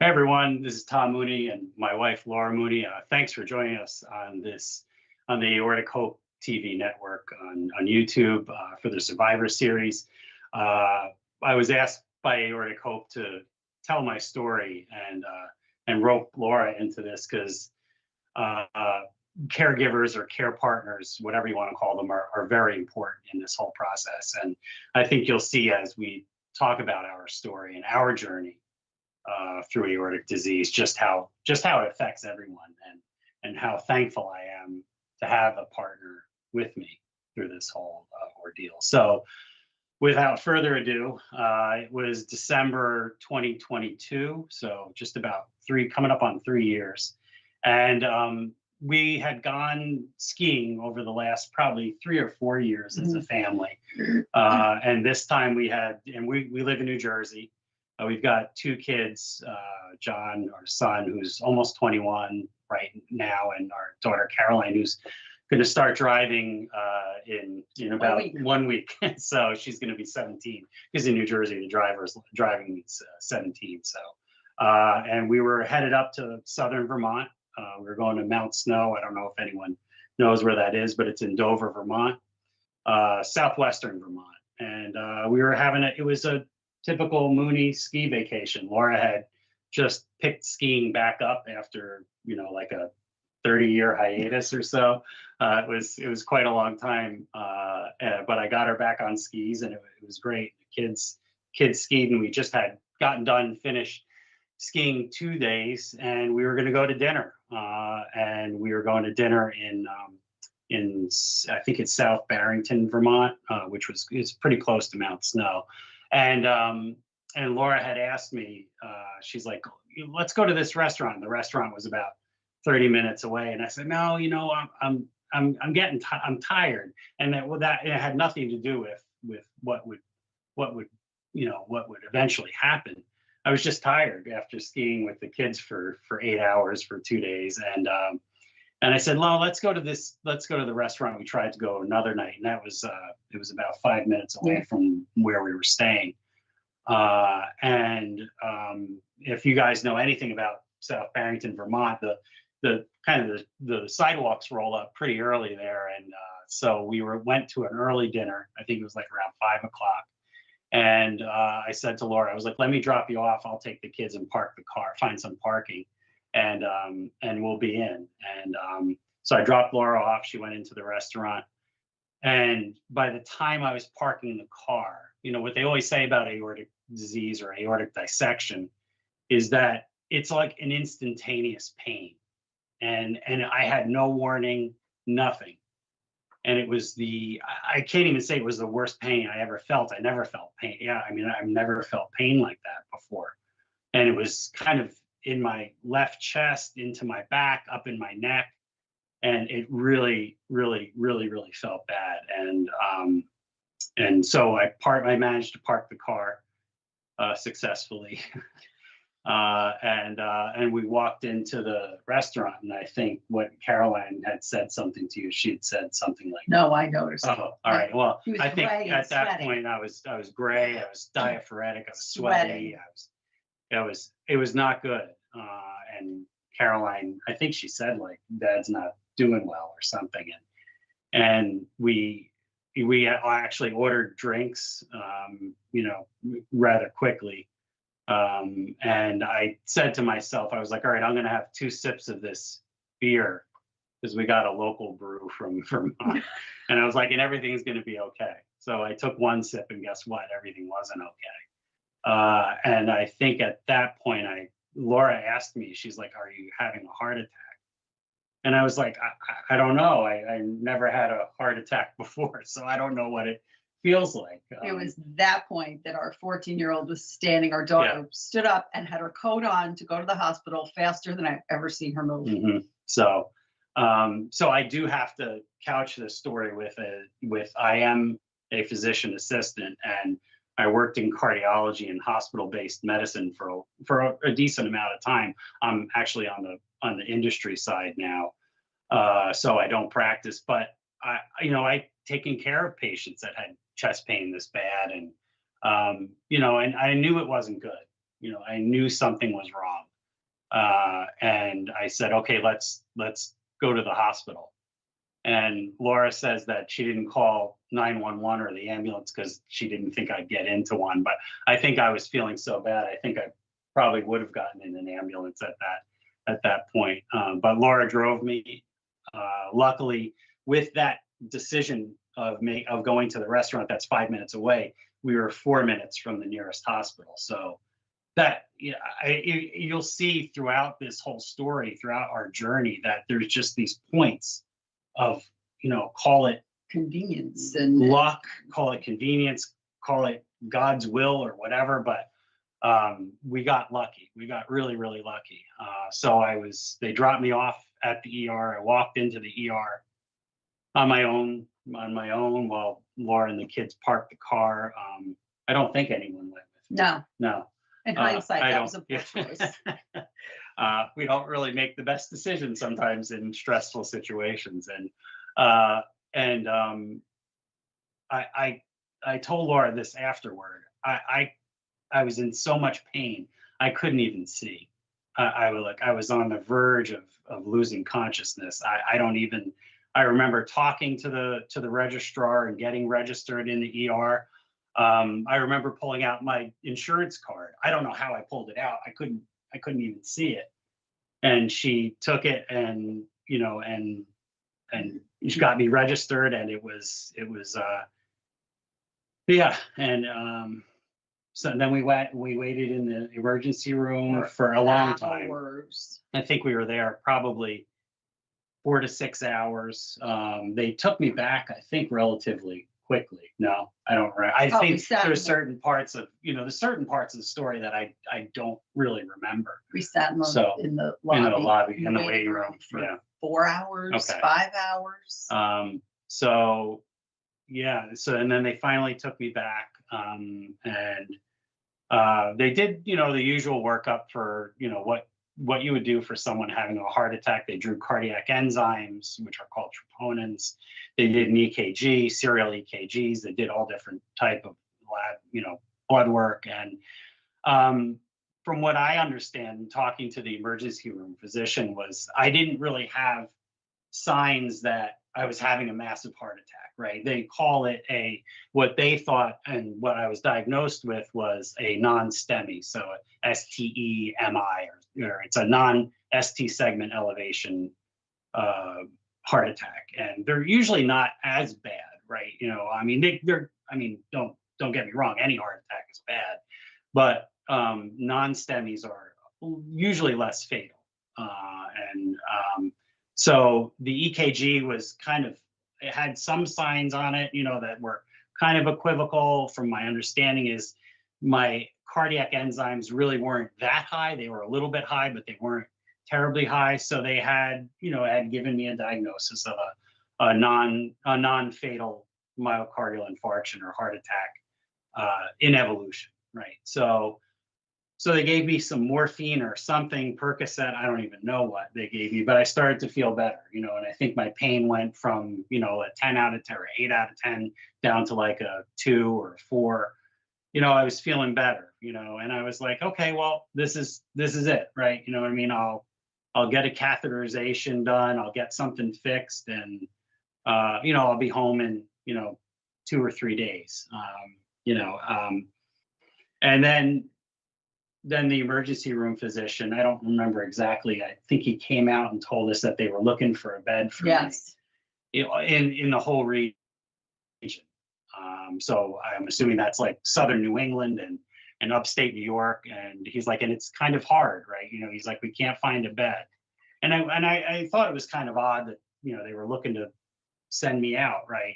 Hey everyone, this is Tom Mooney and my wife Laura Mooney. Thanks for joining us on the Aortic Hope TV network on YouTube for the Survivor series. I was asked by Aortic Hope to tell my story and rope Laura into this because uh, caregivers or care partners, whatever you want to call them, are very important in this whole process. And I think you'll see as we talk about our story and our journey through aortic disease, just how it affects everyone, and how thankful I am to have a partner with me through this whole ordeal. So, without further ado, it was December 2022, so just about coming up on 3 years, and we had gone skiing over the last probably 3 or 4 years as a family, and this time we live in New Jersey. We've got two kids, John, our son, who's almost 21 right now, and our daughter, Caroline, who's going to start driving in about 1 week. So she's going to be 17, because in New Jersey, the driving is 17. So, and we were headed up to southern Vermont. We were going to Mount Snow. I don't know if anyone knows where that is, but it's in Dover, Vermont, southwestern Vermont. And we were it was a typical Mooney ski vacation. Laura had just picked skiing back up after, like a 30-year hiatus or so. It was quite a long time, but I got her back on skis, and it was great. The kids skied, and we just had finished skiing 2 days, and we were going to go to dinner. And we were going to dinner in I think it's South Barrington, Vermont, it's pretty close to Mount Snow. And Laura had asked me, she's like, let's go to this restaurant. The restaurant was about 30 minutes away. And I said, no, I'm tired. And that it had nothing to do with what would eventually happen. I was just tired after skiing with the kids for 8 hours for 2 days. And I said, well, let's go to the restaurant we tried to go another night. And that was, it was about 5 minutes away from where we were staying. And if you guys know anything about South Barrington, Vermont, the sidewalks roll up pretty early there. And so we went to an early dinner. I think it was like around 5 o'clock. And I said to Laura, I was like, let me drop you off. I'll take the kids and park the car, find some parking, and we'll be in. And so I dropped Laura off. She went into the restaurant. And by the time I was parking the car, what they always say about aortic disease or aortic dissection is that it's like an instantaneous pain. And I had no warning, nothing. And it was I can't even say it was the worst pain I ever felt. I never felt pain. Yeah, I mean, I've never felt pain like that before. And it was kind of in my left chest, into my back, up in my neck. And it really, really, really, really felt bad. And so I managed to park the car successfully. And we walked into the restaurant, and I think what Caroline had said something to you. She had said something like, "No, I noticed." Oh, all right. Well, I think at that point I was gray. I was diaphoretic. I was sweaty. It was not good. And Caroline, I think she said, like, Dad's not doing well or something. And we actually ordered drinks, rather quickly. And I said to myself, I was like, all right, I'm going to have 2 sips of this beer, because we got a local brew from Vermont. And I was like, and everything's going to be okay. So I took 1 sip, and guess what? Everything wasn't okay. And I think at that point, Laura asked me, she's like, are you having a heart attack? And I was like, I don't know. I never had a heart attack before, so I don't know what it feels like. It was that point that our 14-year-old was standing. Our daughter stood up and had her coat on to go to the hospital faster than I've ever seen her move. Mm-hmm. So I do have to couch this story with I am a physician assistant, and I worked in cardiology and hospital-based medicine for a decent amount of time. I'm actually on the industry side now, so I don't practice, but I taken care of patients that had chest pain this bad, and and I knew it wasn't good. I knew something was wrong. And I said, okay, let's go to the hospital. And Laura says that she didn't call 911 or the ambulance because she didn't think I'd get into one. But I think I was feeling so bad. I think I probably would have gotten in an ambulance at that point. But Laura drove me. Luckily, with that decision of going to the restaurant that's 5 minutes away, we were 4 minutes from the nearest hospital. So that, yeah, you'll see throughout this whole story, throughout our journey, that there's just these points of, call it convenience and luck, call it convenience, call it God's will or whatever. But we got lucky. We got really, really lucky. So they dropped me off at the ER. I walked into the ER on my own while Laura and the kids parked the car. I don't think anyone went with me. No. In hindsight, that was a yeah. poor choice. We don't really make the best decisions sometimes in stressful situations. And I told Laura this afterward. I was in so much pain, I couldn't even see. I was on the verge of losing consciousness. I remember talking to the registrar and getting registered in the ER. I remember pulling out my insurance card. I don't know how I pulled it out. I couldn't even see it. And she took it and she got me registered, and it was yeah. And so then we waited in the emergency room for a long time. I think we were there probably 4 to 6 hours. They took me back, I think, relatively quickly. No, I don't. I think there's certain parts of the story that I don't really remember. We sat in the lobby, in the waiting room for 4 hours, 5 hours. So yeah. So and then they finally took me back, and they did the usual workup for what you would do for someone having a heart attack. They drew cardiac enzymes, which are called troponins. They did an EKG, serial EKGs. They did all different type of lab, blood work. And from what I understand, talking to the emergency room physician, was I didn't really have signs that I was having a massive heart attack, right? They call it what they thought, and what I was diagnosed with was a non-STEMI, so STEMI, or it's a non-ST segment elevation heart attack, and they're usually not as bad, right? Don't get me wrong, any heart attack is bad, but non-STEMIs are usually less fatal, so the EKG was it had some signs on it, that were kind of equivocal. From my understanding, is my cardiac enzymes really weren't that high. They were a little bit high, but they weren't terribly high. So they had given me a diagnosis of a non-fatal myocardial infarction or heart attack in evolution, right? So they gave me some morphine or something, Percocet, I don't even know what they gave me, but I started to feel better, and I think my pain went from, a 10 out of 10 or 8 out of 10 down to like a 2 or a 4. I was feeling better, and I was like, okay, well, this is it, right? You know what I mean? I'll get a catheterization done, I'll get something fixed, and I'll be home in, 2 or 3 days. And then the emergency room physician, I don't remember exactly, I think he came out and told us that they were looking for a bed for me in the whole region. So I'm assuming that's like southern New England and upstate New York. And he's like, and it's kind of hard, right? He's like, we can't find a bed. And I thought it was kind of odd that, they were looking to send me out, right?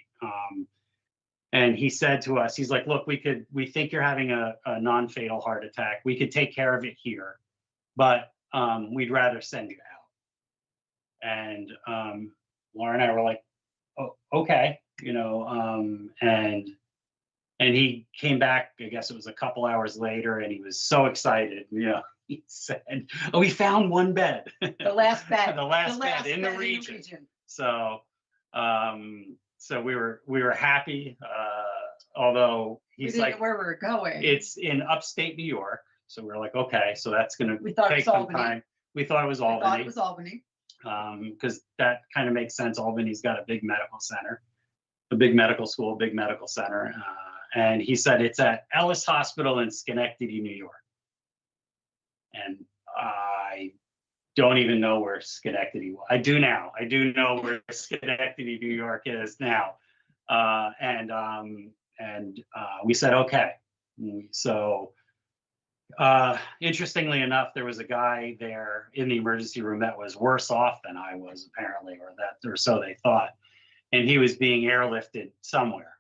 And he said to us, he's like, look, we think you're having a non-fatal heart attack. We could take care of it here, but we'd rather send you out. And Laura and I were like, oh, okay, and he came back, I guess it was a couple hours later, and he was so excited, he said, oh, we found one bed. The last bed. the last bed in the region. So so we were happy, although he's like, where we were going. It's in upstate New York. So we're like, okay, so that's going to We thought take some time. We thought it was I thought Albany. it was Albany. Because that kind of makes sense. Albany's got a big medical center, a big medical school, big medical center. And he said it's at Ellis Hospital in Schenectady, New York. And I don't even know where Schenectady was. I do now. I do know where Schenectady, New York is now. We said, okay. So interestingly enough, there was a guy there in the emergency room that was worse off than I was, apparently, or so they thought. And he was being airlifted somewhere.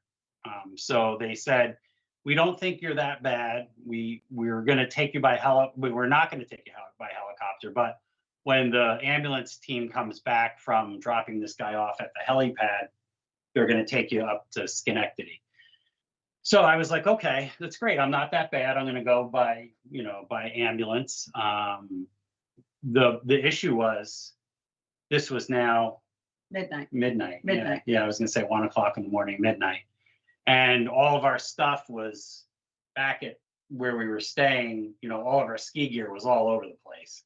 So they said, we don't think you're that bad. We're going to take you by we're not going to take you by helicopter. But when the ambulance team comes back from dropping this guy off at the helipad, they're going to take you up to Schenectady. So I was like, okay, that's great. I'm not that bad. I'm going to go by ambulance. The issue was, this was now midnight. Yeah, I was going to say 1 o'clock in the morning, midnight. And all of our stuff was back at where we were staying. All of our ski gear was all over the place.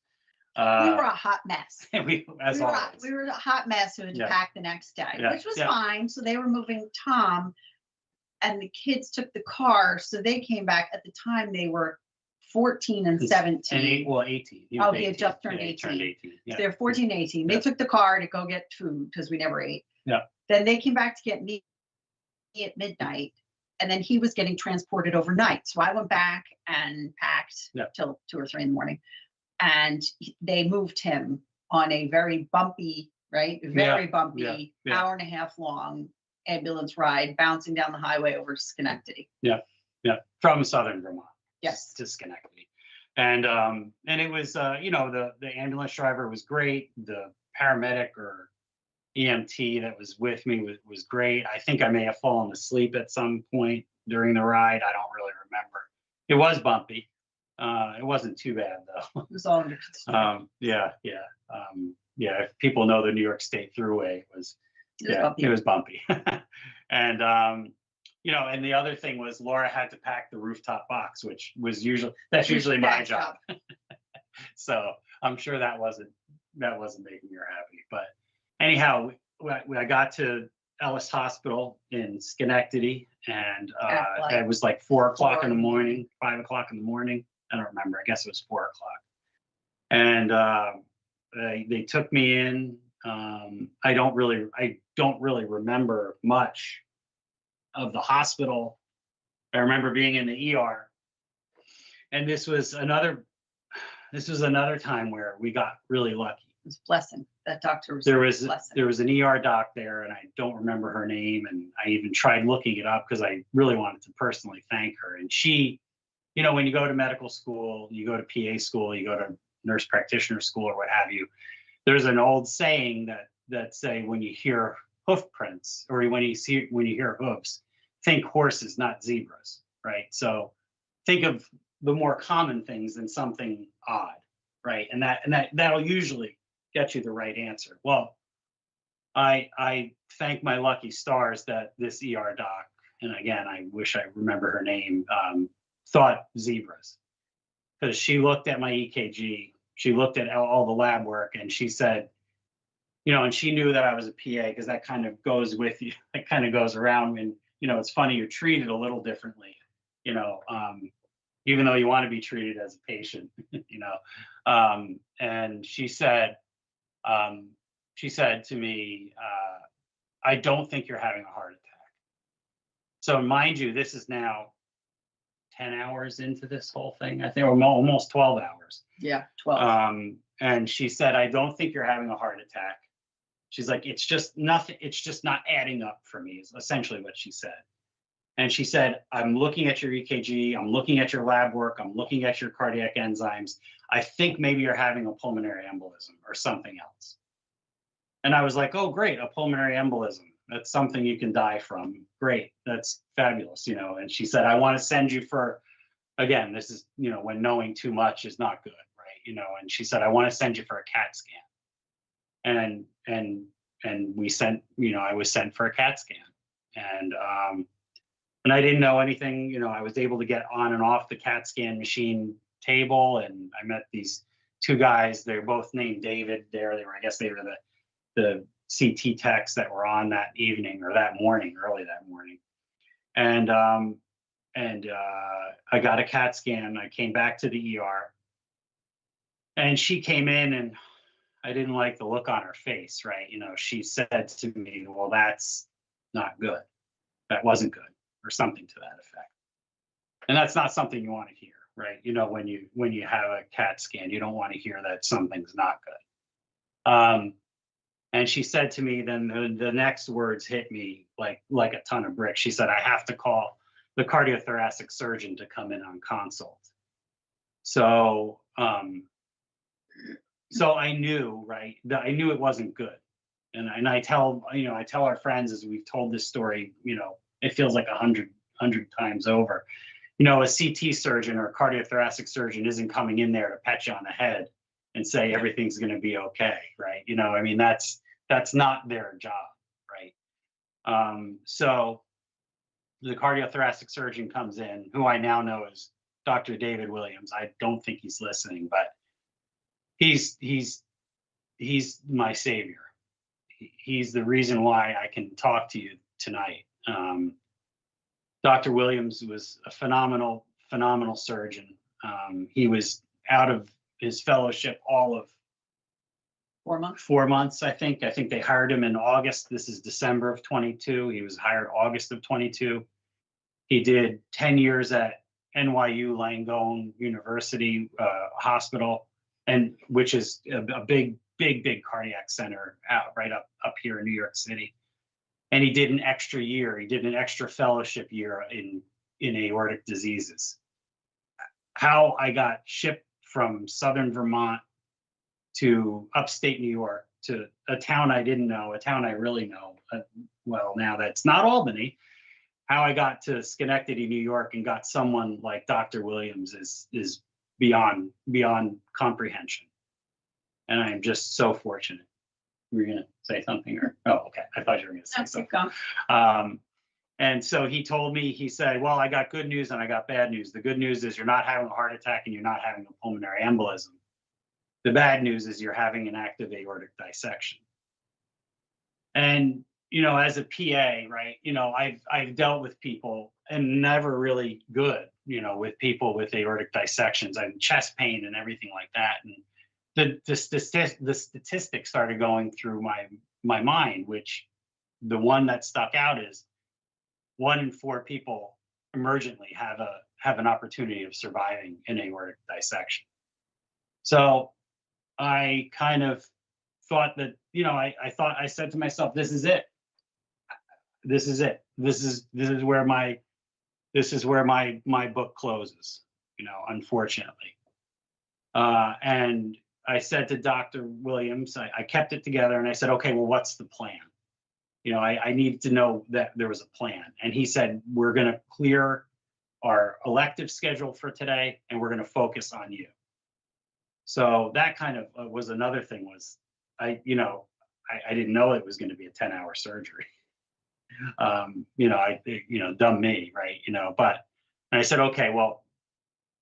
We were a hot mess. we were a hot mess who had to pack the next day, which was fine. So they were moving Tom, and the kids took the car. So they came back. At the time, they were 14 and 17. And 18. He had just turned 18. Turned 18. Yeah. So they're 14 and 18. They took the car to go get food because we never ate. Yeah. Then they came back to get me at midnight, and then he was getting transported overnight. So I went back and packed till 2 or 3 in the morning, and they moved him on a very bumpy, bumpy, hour and a half long ambulance ride, bouncing down the highway over Schenectady. Yeah, from southern Vermont. Yes, to Schenectady, and it was the ambulance driver was great. The paramedic or EMT that was with me was great. I think I may have fallen asleep at some point during the ride. I don't really remember. It was bumpy. It wasn't too bad though. It was all under control. If people know the New York State Thruway, it was bumpy. And and the other thing was Laura had to pack the rooftop box, which was usually my job. So I'm sure that wasn't making her happy. But anyhow, I got to Ellis Hospital in Schenectady, and it was like 4 o'clock in the morning, 5 o'clock in the morning. I don't remember. I guess it was 4 o'clock. And they took me in. I don't really remember much of the hospital. I remember being in the ER, and this was another time where we got really lucky. It was a blessing. That doctor was there was an ER doc there, and I don't remember her name, and I even tried looking it up because I really wanted to personally thank her. And she, when you go to medical school, you go to PA school, you go to nurse practitioner school or what have you, there's an old saying that say, when you hear hoof prints or when you hear hoofs, think horses, not zebras, right? So think of the more common things than something odd, right? And that'll usually get you the right answer. Well, I thank my lucky stars that this ER doc, and again, I wish I remember her name, thought zebras, because she looked at my EKG, she looked at all the lab work, and she said, and she knew that I was a PA, because that kind of goes with you, it kind of goes around. And it's funny, you're treated a little differently, even though you want to be treated as a patient, and she said to me, I don't think you're having a heart attack. So mind you, this is now 10 hours into this whole thing. I think we're almost 12 hours. Yeah, 12. And she said, I don't think you're having a heart attack. She's like, it's just nothing. It's just not adding up for me, is essentially what she said. And she said, I'm looking at your EKG, I'm looking at your lab work, I'm looking at your cardiac enzymes. I think maybe you're having a pulmonary embolism or something else. And I was like, oh, great, a pulmonary embolism. That's something you can die from. Great, that's fabulous, And she said, I want to send you for, again, this is, when knowing too much is not good, right? And she said, I want to send you for a CAT scan. And we sent, I was sent for a CAT scan. And I didn't know anything, I was able to get on and off the CAT scan machine table, and I met these two guys. They're both named David. I guess they were the CT techs that were on that evening or that morning, early that morning. And I got a CAT scan. I came back to the ER, and she came in, and I didn't like the look on her face, right? She said to me, well, that's not good. That wasn't good, or something to that effect. And that's not something you want to hear, right? When you have a CAT scan, you don't want to hear that something's not good. And she said to me, then the next words hit me like a ton of bricks. She said, I have to call the cardiothoracic surgeon to come in on consult. So I knew, right? I knew it wasn't good. And I tell our friends, as we've told this story, it feels like 100 times over. A CT surgeon or a cardiothoracic surgeon isn't coming in there to pat you on the head and say everything's going to be okay, right? That's not their job, right? So the cardiothoracic surgeon comes in, who I now know is Dr. David Williams. I don't think he's listening, but he's my savior. He's the reason why I can talk to you tonight. Dr. Williams was a phenomenal surgeon. He was out of his fellowship all of 4 months. 4 months, I think. I think they hired him in August. This is December of 22. He was hired August of 22. He did 10 years at NYU Langone University Hospital, and which is a big cardiac center right up here in New York City. And he did an extra year. He did an extra fellowship year in aortic diseases. How I got shipped from southern Vermont to upstate New York, to a town I didn't know, a town I really know, well, now that's not Albany. How I got to Schenectady, New York, and got someone like Dr. Williams is beyond comprehension. And I am just so fortunate. Were you going to say something? Okay. I thought you were going to say something. And so he told me, he said, well, I got good news and I got bad news. The good news is you're not having a heart attack and you're not having a pulmonary embolism. The bad news is you're having an active aortic dissection. And, as a PA, right, I've dealt with people, and never really good, with people with aortic dissections and chest pain and everything like that. And the statistics started going through my mind, which the one that stuck out is 1 in 4 people emergently have an opportunity of surviving an aortic dissection. So I kind of thought that, I said to myself, this is it. This is it. This is where my book closes, unfortunately. And I said to Dr. Williams, I kept it together and I said, okay, well, what's the plan? I needed to know that there was a plan. And he said, we're going to clear our elective schedule for today and we're going to focus on you. So that kind of was another thing, was I didn't know it was going to be a 10-hour surgery. Dumb me, right? But I said, okay, well,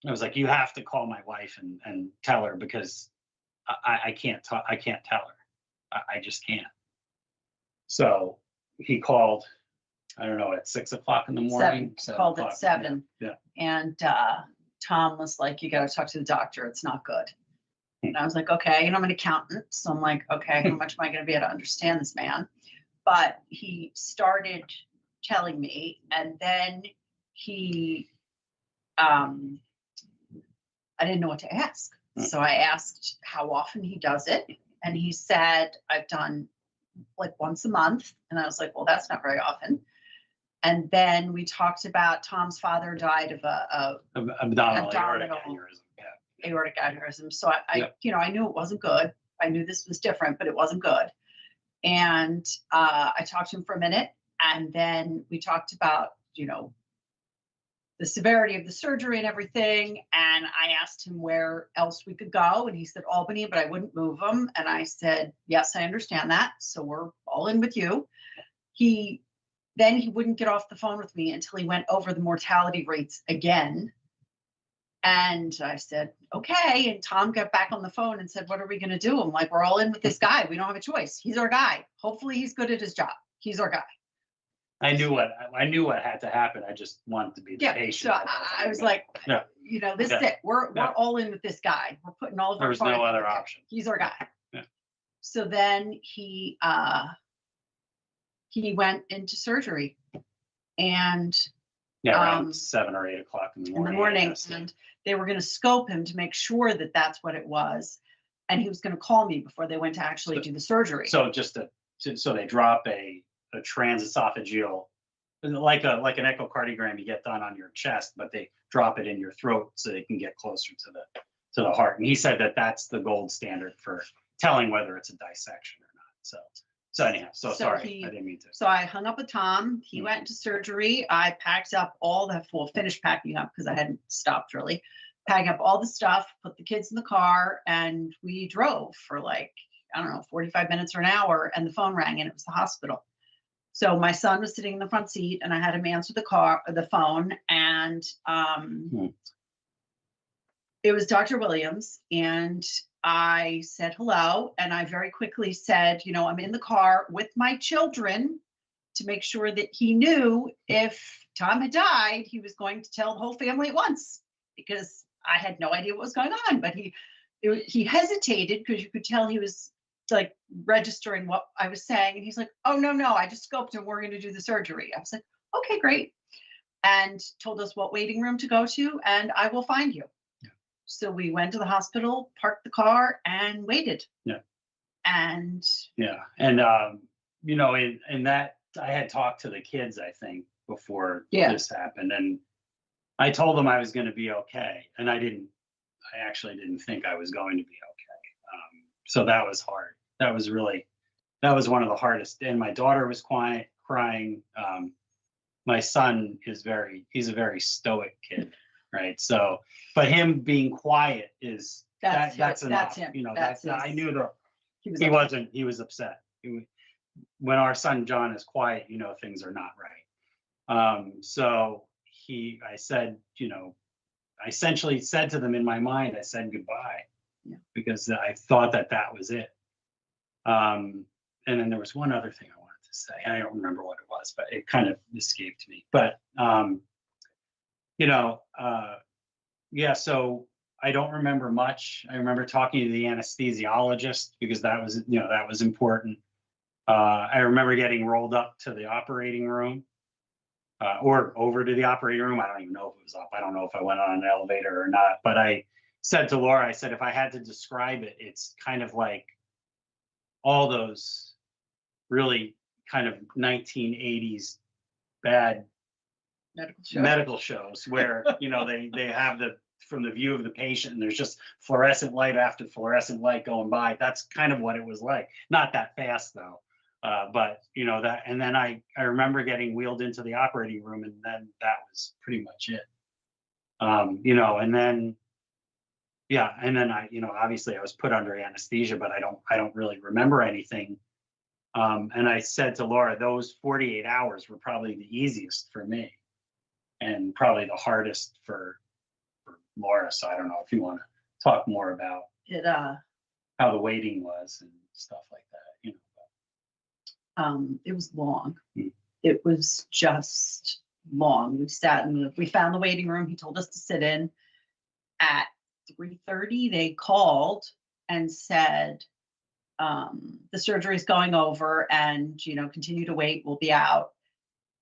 I was like, you have to call my wife and tell her, because I can't tell her. I just can't. So he called, I don't know, at 6 o'clock in the morning. 7, called at 7. Yeah. And Tom was like, you got to talk to the doctor. It's not good. And I was like, okay. I'm an accountant. So I'm like, okay, how much am I going to be able to understand this man? But he started telling me, and then he, I didn't know what to ask. So I asked how often he does it. And he said, I've done like once a month. And I was like, well, that's not very often. And then we talked about Tom's father died of abdominal aortic aneurysm. So I knew it wasn't good. I knew this was different, but it wasn't good. And I talked to him for a minute, and then we talked about, the severity of the surgery and everything. And I asked him where else we could go. And he said Albany, but I wouldn't move him. And I said, yes, I understand that. So we're all in with you. Then he wouldn't get off the phone with me until he went over the mortality rates again. And I said, okay. And Tom got back on the phone and said, what are we going to do? I'm like, we're all in with this guy. We don't have a choice. He's our guy. Hopefully he's good at his job. He's our guy. I knew what had to happen. I just wanted to be the patient. So I was like, you know, this is it. We're all in with this guy. We're putting all of our. There's no other option. He's our guy. Yeah. So then he went into surgery, and around 7 or 8 o'clock in the morning. And they were going to scope him to make sure that that's what it was, and he was going to call me before they went to actually do the surgery. So so they drop a transesophageal, like an echocardiogram you get done on your chest, but they drop it in your throat so they can get closer to the heart. And he said that that's the gold standard for telling whether it's a dissection or not. So anyhow, sorry, I didn't mean to. So I hung up with Tom. He went to surgery. I packed up finished packing up because I hadn't stopped really. Packing up all the stuff, put the kids in the car, and we drove for like, I don't know, 45 minutes or an hour, and the phone rang, and it was the hospital. So my son was sitting in the front seat, and I had him answer the phone, and it was Dr. Williams, and I said hello, and I very quickly said, you know, I'm in the car with my children, to make sure that he knew if Tom had died, he was going to tell the whole family at once, because I had no idea what was going on. But he hesitated, because you could tell he was like registering what I was saying. And he's like, oh, no, I just scoped him. We're going to do the surgery. I was like, okay, great. And told us what waiting room to go to, and I will find you. Yeah. So we went to the hospital, parked the car, and waited. Yeah. And you know, in that, I had talked to the kids, I think, before this happened, and I told them I was going to be okay. And I actually didn't think I was going to be okay. So that was hard. That was one of the hardest. And my daughter was crying. My son he's a very stoic kid, right? So, but him being quiet that's enough. That's him. You know, I knew he was upset. When our son John is quiet, you know, things are not right. So I said, you know, I essentially said to them in my mind, I said goodbye. Yeah. Because I thought that was it. And then there was one other thing I wanted to say. I don't remember what it was, but it kind of escaped me. But, you know, so I don't remember much. I remember talking to the anesthesiologist, because that was important. I remember getting rolled up to the operating room, or over to the operating room. I don't even know if it was up. I don't know if I went on an elevator or not, but I said to Laura, I said, if I had to describe it, it's kind of like all those really kind of 1980s bad medical shows where, you know, they have from the view of the patient, and there's just fluorescent light after fluorescent light going by. That's kind of what it was like. Not that fast though. But you know that, and then I remember getting wheeled into the operating room, and then that was pretty much it. You know, and then I, you know, obviously I was put under anesthesia, but I don't really remember anything. And I said to Laura, those 48 hours were probably the easiest for me, and probably the hardest for Laura. So I don't know if you want to talk more about it, how the waiting was and stuff like that. You know. It was long. It was just long. We found the waiting room. He told us to sit in. At 3:30, they called and said, the surgery is going over, and, you know, continue to wait. We'll be out.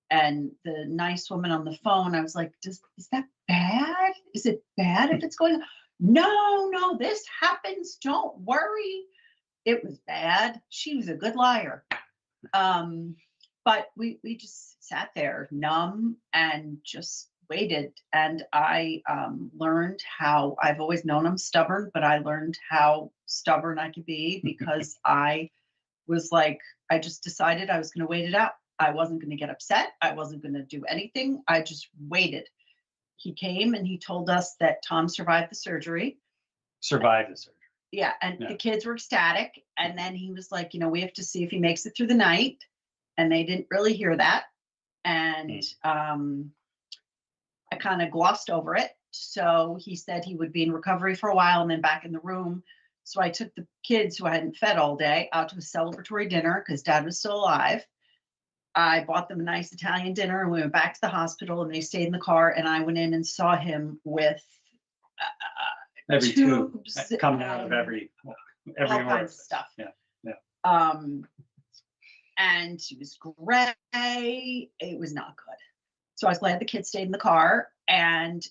And the nice woman on the phone, I was like, is that bad? Is it bad if it's going on? No, this happens. Don't worry. It was bad. She was a good liar. But we just sat there numb and just waited. And I learned how, I've always known I'm stubborn, but I learned how stubborn I could be, because I was like, I just decided I was going to wait it out. I wasn't going to get upset. I wasn't going to do anything. I just waited. He came and he told us that Tom survived the surgery. Yeah, and the kids were ecstatic. And then he was like, you know, we have to see if he makes it through the night. And they didn't really hear that. And I kind of glossed over it. So he said he would be in recovery for a while and then back in the room. So I took the kids who I hadn't fed all day out to a celebratory dinner because Dad was still alive. I bought them a nice Italian dinner and we went back to the hospital and they stayed in the car and I went in and saw him with every tube tubes coming out of every all kinds of orifice. stuff. Yeah. And it was gray. It was not good. So I was glad the kids stayed in the car. And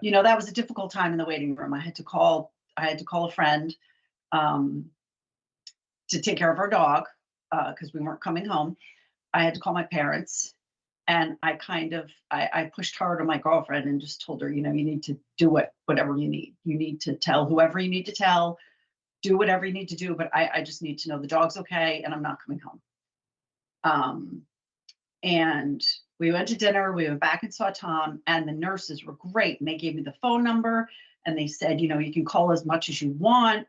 you know, that was a difficult time in the waiting room. I had to call a friend to take care of our dog because we weren't coming home. I had to call my parents. And I pushed hard on my girlfriend and just told her, you know, you need to do whatever you need. You need to tell whoever you need to tell, do whatever you need to do. But I just need to know the dog's okay and I'm not coming home. And we went to dinner, we went back and saw Tom, and the nurses were great. And they gave me the phone number and they said, you know, you can call as much as you want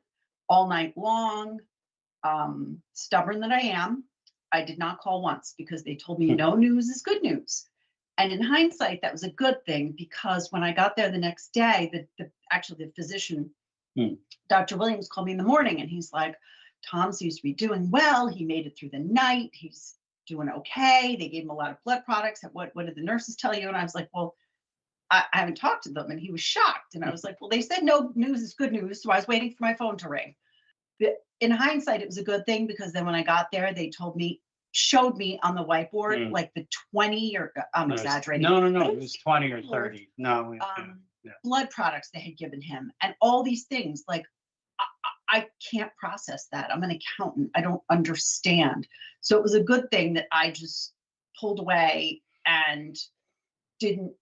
all night long. Stubborn that I am, I did not call once because they told me no news is good news. And in hindsight, that was a good thing because when I got there the next day, the physician, Dr. Williams, called me in the morning and he's like, Tom seems to be doing well. He made it through the night. He's doing okay. They gave him a lot of blood products. What did the nurses tell you? And I was like, well, I haven't talked to them. And he was shocked. And I was like, well, they said no news is good news. So I was waiting for my phone to ring. But in hindsight, it was a good thing because then when I got there, they showed me on the whiteboard like the 20 or I'm exaggerating. No, it was 20 or 30. No, blood products they had given him and all these things. Like I can't process that. I'm an accountant. I don't understand. So it was a good thing that I just pulled away and didn't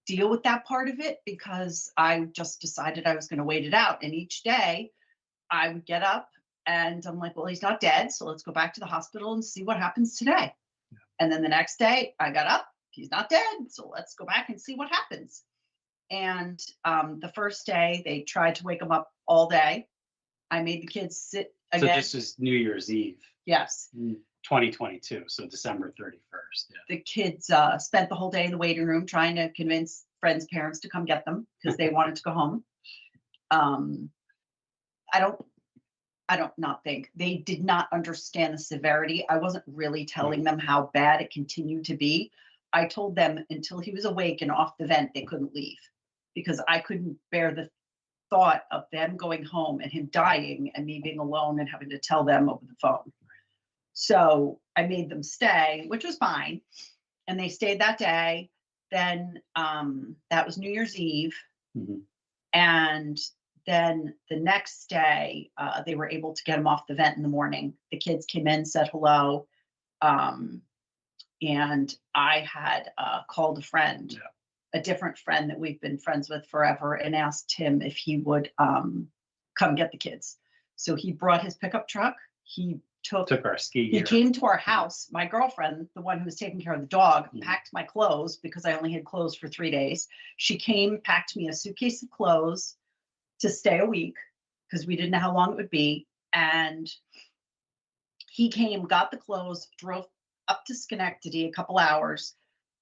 deal with that part of it because I just decided I was going to wait it out. And each day I would get up and I'm like, well, he's not dead. So let's go back to the hospital and see what happens today. Yeah. And then the next day I got up, he's not dead. So let's go back and see what happens. And the first day they tried to wake him up all day. I made the kids sit again. So this is New Year's Eve. Yes. 2022. So December 31st. Yeah. The kids spent the whole day in the waiting room trying to convince friends' parents to come get them because they wanted to go home. I don't not think they did not understand the severity. I wasn't really telling them how bad it continued to be. I told them until he was awake and off the vent, they couldn't leave because I couldn't bear the thought of them going home and him dying and me being alone and having to tell them over the phone. So I made them stay, which was fine. And they stayed that day. Then that was New Year's Eve. Mm-hmm. And then the next day, they were able to get him off the vent in the morning. The kids came in, said hello. And I had called a friend, a different friend that we've been friends with forever, and asked him if he would come get the kids. So he brought his pickup truck. He took our ski gear. He came to our house. My girlfriend, the one who was taking care of the dog, packed my clothes because I only had clothes for 3 days. She came, packed me a suitcase of clothes to stay a week because we didn't know how long it would be. And he came, got the clothes, drove up to Schenectady a couple hours,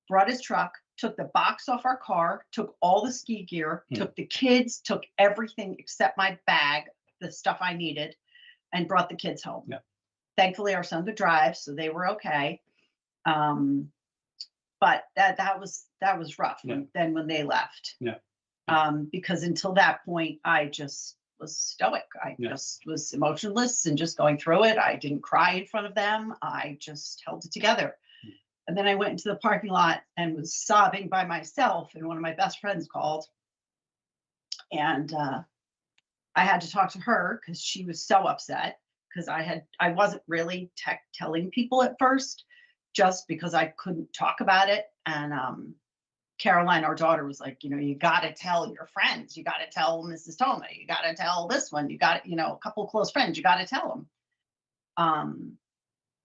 brought his truck, took the box off our car, took all the ski gear, took the kids, took everything except my bag, the stuff I needed, and brought the kids home. Yeah. Thankfully, our son could drive, so they were okay. But that was rough. Then when they left, because until that point, I just was stoic. I just was emotionless and just going through it. I didn't cry in front of them. I just held it together. And then I went into the parking lot and was sobbing by myself. And one of my best friends called, and I had to talk to her because she was so upset. Because I wasn't really telling people at first, just because I couldn't talk about it. And Caroline, our daughter, was like, you got to tell your friends. You got to tell Mrs. Toma. You got to tell this one. You got, a couple of close friends. You got to tell them.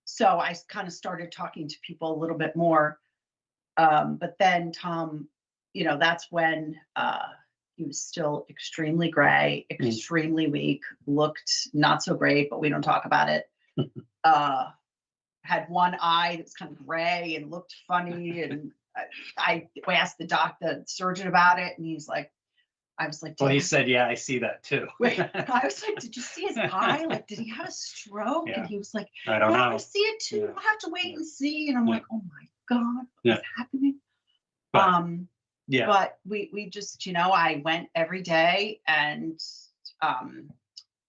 So I kind of started talking to people a little bit more. But then Tom, that's when he was still extremely gray, extremely weak, looked not so great, but we don't talk about it. Had one eye that was kind of gray and looked funny. And I asked the surgeon about it, and he's like, I was like, Well, he said, yeah, I see that too. I was like, did you see his eye? Like, did he have a stroke? Yeah. And he was like, I don't yeah, know. I see it too. Yeah. I'll have to wait Yeah. and see. And I'm Yeah. like, oh my God, Yeah. what's happening? But, yeah. But we just, I went every day, and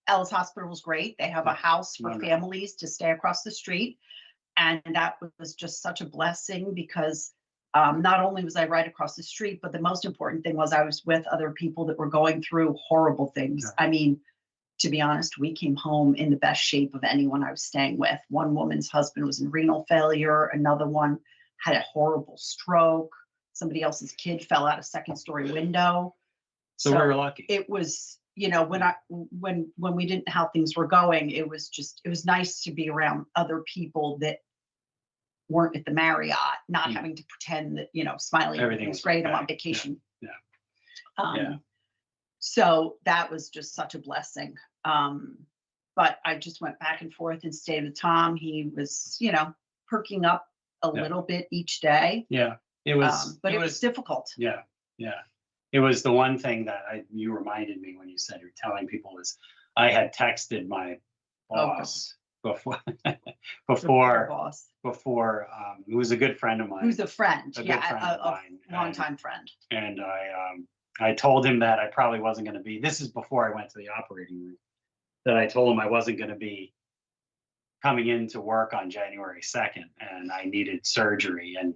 Ellis Hospital was great. They have a house for Wonderful. families to stay across the street. And that was just such a blessing because not only was I right across the street, but the most important thing was I was with other people that were going through horrible things. Yeah. I mean, to be honest, we came home in the best shape of anyone I was staying with. One woman's husband was in renal failure. Another one had a horrible stroke. Somebody else's kid fell out a second-story window. So we were lucky. It was, when we didn't know how things were going, it was nice to be around other people that weren't at the Marriott, not having to pretend that, smiling, everything was great, I'm on vacation. Yeah. So that was just such a blessing. But I just went back and forth and stayed with Tom. He was, perking up a little bit each day. Yeah. It was, but it was difficult. Yeah. Yeah. It was the one thing that you reminded me when you said you're telling people is I had texted my boss before, who was a good friend of mine. Who's a friend? A good friend of mine. Longtime friend. And I told him that I probably wasn't going to be, this is before I went to the operating room, that I told him I wasn't going to be coming into work on January 2nd and I needed surgery. And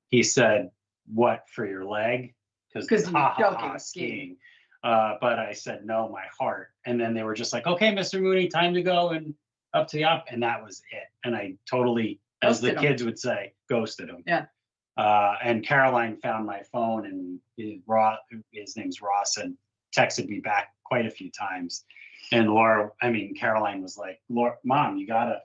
he said, what, for your leg? Because you were joking, skiing. But I said, no, my heart. And then they were just like, okay, Mr. Mooney, time to go and up to the op. And that was it. And I totally, as the kids would say, ghosted him. Yeah. And Caroline found my phone, and his name's Ross, and texted me back quite a few times. And Caroline was like, Mom, you gotta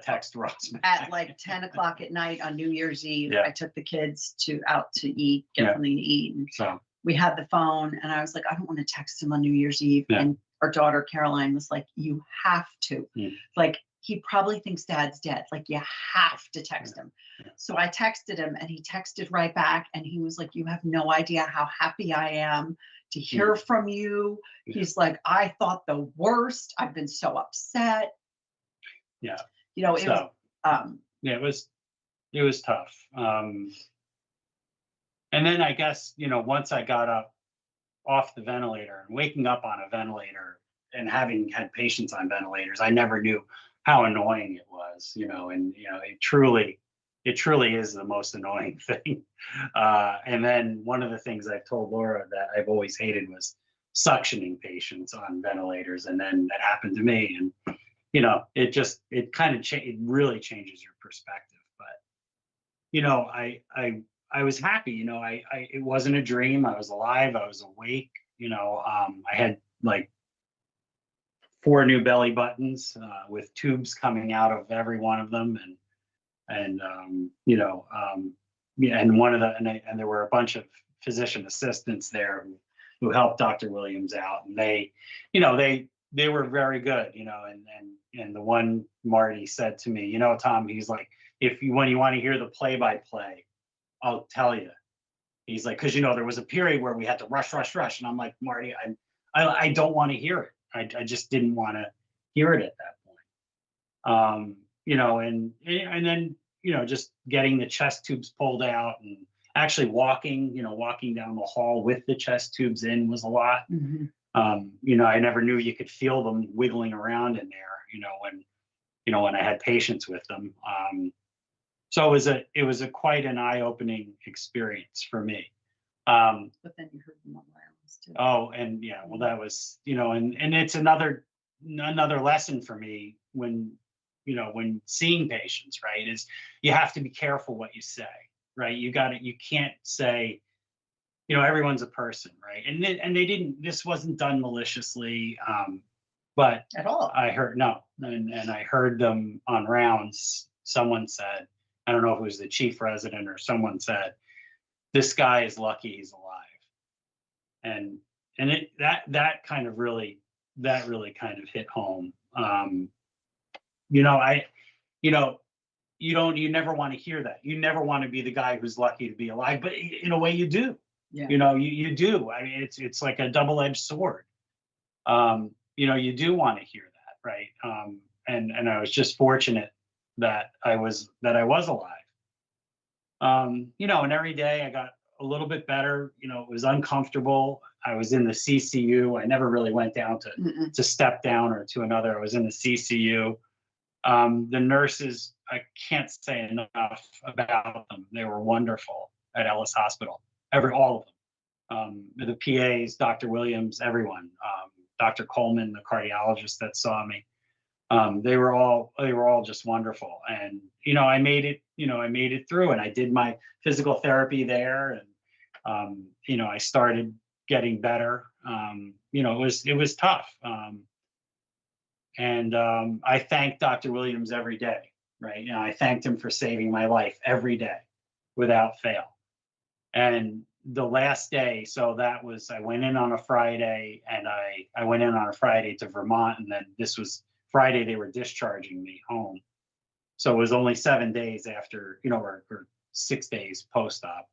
text Ross back. At like 10 o'clock at night on New Year's Eve, I took the kids out to eat, get something to eat. And so we had the phone, and I was like, I don't want to text him on New Year's Eve. Yeah. And our daughter Caroline was like, you have to. Like, he probably thinks Dad's dead. Like, you have to text him. Yeah. So I texted him, and he texted right back, and he was like, you have no idea how happy I am to hear from you. Yeah. He's like, I thought the worst. I've been so upset. Yeah. It was tough. And then I guess, once I got up off the ventilator and waking up on a ventilator and having had patients on ventilators, I never knew how annoying it was, it truly is the most annoying thing. And then one of the things I've told Laura that I've always hated was suctioning patients on ventilators. And then that happened to me. And, it really changes your perspective. But, I was happy, it wasn't a dream. I was alive. I was awake. I had like 4 new belly buttons with tubes coming out of every one of them. And one of and there were a bunch of physician assistants there who helped Dr. Williams out. And they were very good, and the one Marty said to me, Tom, he's like, when you want to hear the play-by-play, I'll tell you. He's like, because there was a period where we had to rush, and I'm like, Marty, I don't want to hear it. I just didn't want to hear it at that point. And then just getting the chest tubes pulled out and actually walking down the hall with the chest tubes in was a lot. Mm-hmm. I never knew you could feel them wiggling around in there, when I had patients with them. So it was a quite an eye-opening experience for me. But then you heard them on wireless too. Oh, and yeah, well, that was, and it's another lesson for me when seeing patients, right, is you have to be careful what you say, right? You can't say, everyone's a person, right? And this wasn't done maliciously, but at all. I heard, no, and I heard them on rounds. Someone said, I don't know if it was the chief resident or someone said, this guy is lucky he's alive. And that kind of really kind of hit home. you never want to hear that. You never want to be the guy who's lucky to be alive, but in a way you do. Yeah. You do. I mean, it's like a double-edged sword. You do want to hear that, right? And I was just fortunate that I was alive. And every day I got a little bit better. It was uncomfortable. I was in the CCU. I never really went down to step down or to another. I was in the CCU. The nurses, I can't say enough about them. They were wonderful at Ellis Hospital. All of them. The PAs, Dr. Williams, everyone. Dr. Coleman, the cardiologist that saw me. They were all just wonderful. And I made it through, and I did my physical therapy there, and I started getting better. It was tough. And I thank Dr. Williams every day, right? I thanked him for saving my life every day without fail. And the last day, so that was, I went in on a Friday, and I went in on a Friday to Vermont, and then this was Friday, they were discharging me home. So it was only 7 days after, or 6 days post-op.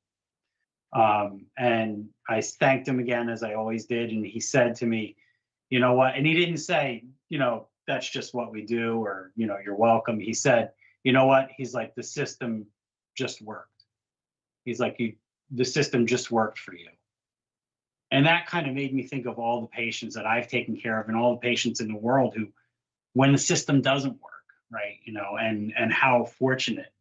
And I thanked him again, as I always did. And he said to me, you know what? And he didn't say, that's just what we do, or, you're welcome. He said, you know what? He's like, the system just worked. He's like, the system just worked for you. And that kind of made me think of all the patients that I've taken care of and all the patients in the world who, when the system doesn't work, right, and how fortunate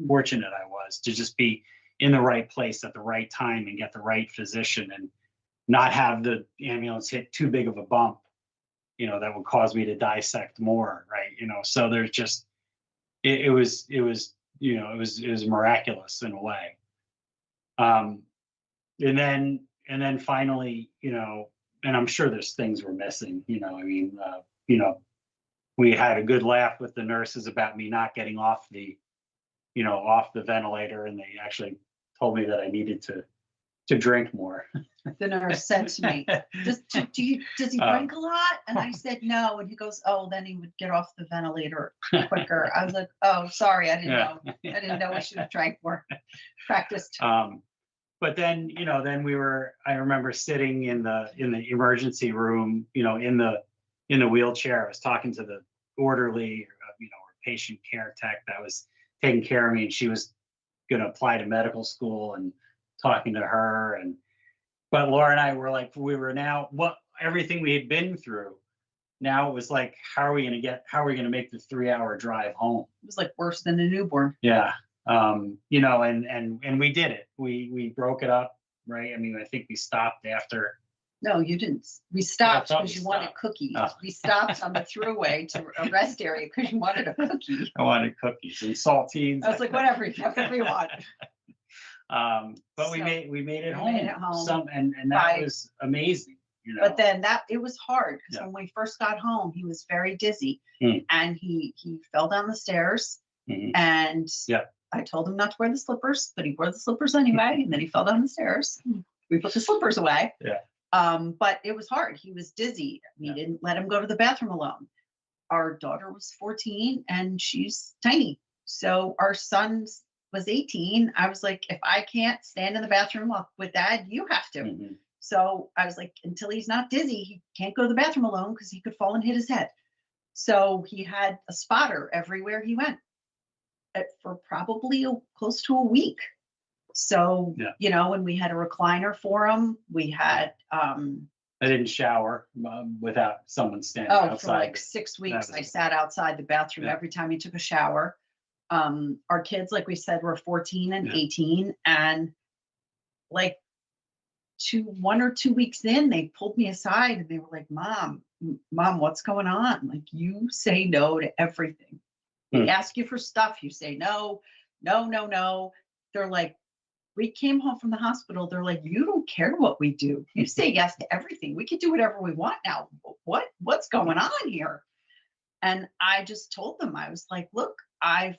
I was to just be in the right place at the right time and get the right physician and not have the ambulance hit too big of a bump, that would cause me to dissect more, right? So there's just, it was miraculous in a way. And then finally, and I'm sure there's things we're missing, we had a good laugh with the nurses about me not getting off the ventilator, and they actually told me that I needed to drink more. The nurse said to me, does he drink a lot? And I said, no. And he goes, oh, then he would get off the ventilator quicker. I was like, oh, sorry, I didn't know. I didn't know I should have drank more. Practiced. But then, I remember sitting in the emergency room, in the wheelchair. I was talking to the orderly, or patient care tech that was taking care of me, and she was going to apply to medical school, and talking to her. But Laura and I were like, everything we had been through. Now it was like, how are we going to make the 3-hour drive home? It was like worse than a newborn. Yeah. And we did it. We broke it up, right? I mean, I think we stopped after. No, you didn't. We stopped because you wanted cookies. Oh. We stopped on the throughway to a rest area because you wanted a cookie. I wanted cookies and saltines. I was like, whatever you want. But we made it home. And that was amazing. But then it was hard because when we first got home, he was very dizzy, and he fell down the stairs, and I told him not to wear the slippers, but he wore the slippers anyway, and then he fell down the stairs. We put the slippers away. Yeah. But it was hard. He was dizzy. We didn't let him go to the bathroom alone. Our daughter was 14 and she's tiny. So our son was 18. I was like, if I can't stand in the bathroom with Dad, you have to. So I was like, until he's not dizzy, he can't go to the bathroom alone because he could fall and hit his head. So he had a spotter everywhere he went for probably close to a week. So, when we had a recliner for him, we had. I didn't shower without someone standing outside. For like 6 weeks, I sat outside the bathroom every time he took a shower. Our kids, like we said, were 14 and 18. And like 1 or 2 weeks in, they pulled me aside and they were like, Mom, what's going on? Like, you say no to everything. They ask you for stuff. You say no. They're like, we came home from the hospital. They're like, you don't care what we do. You say yes to everything. We can do whatever we want now. What's going on here? And I just told them, I was like, look, I've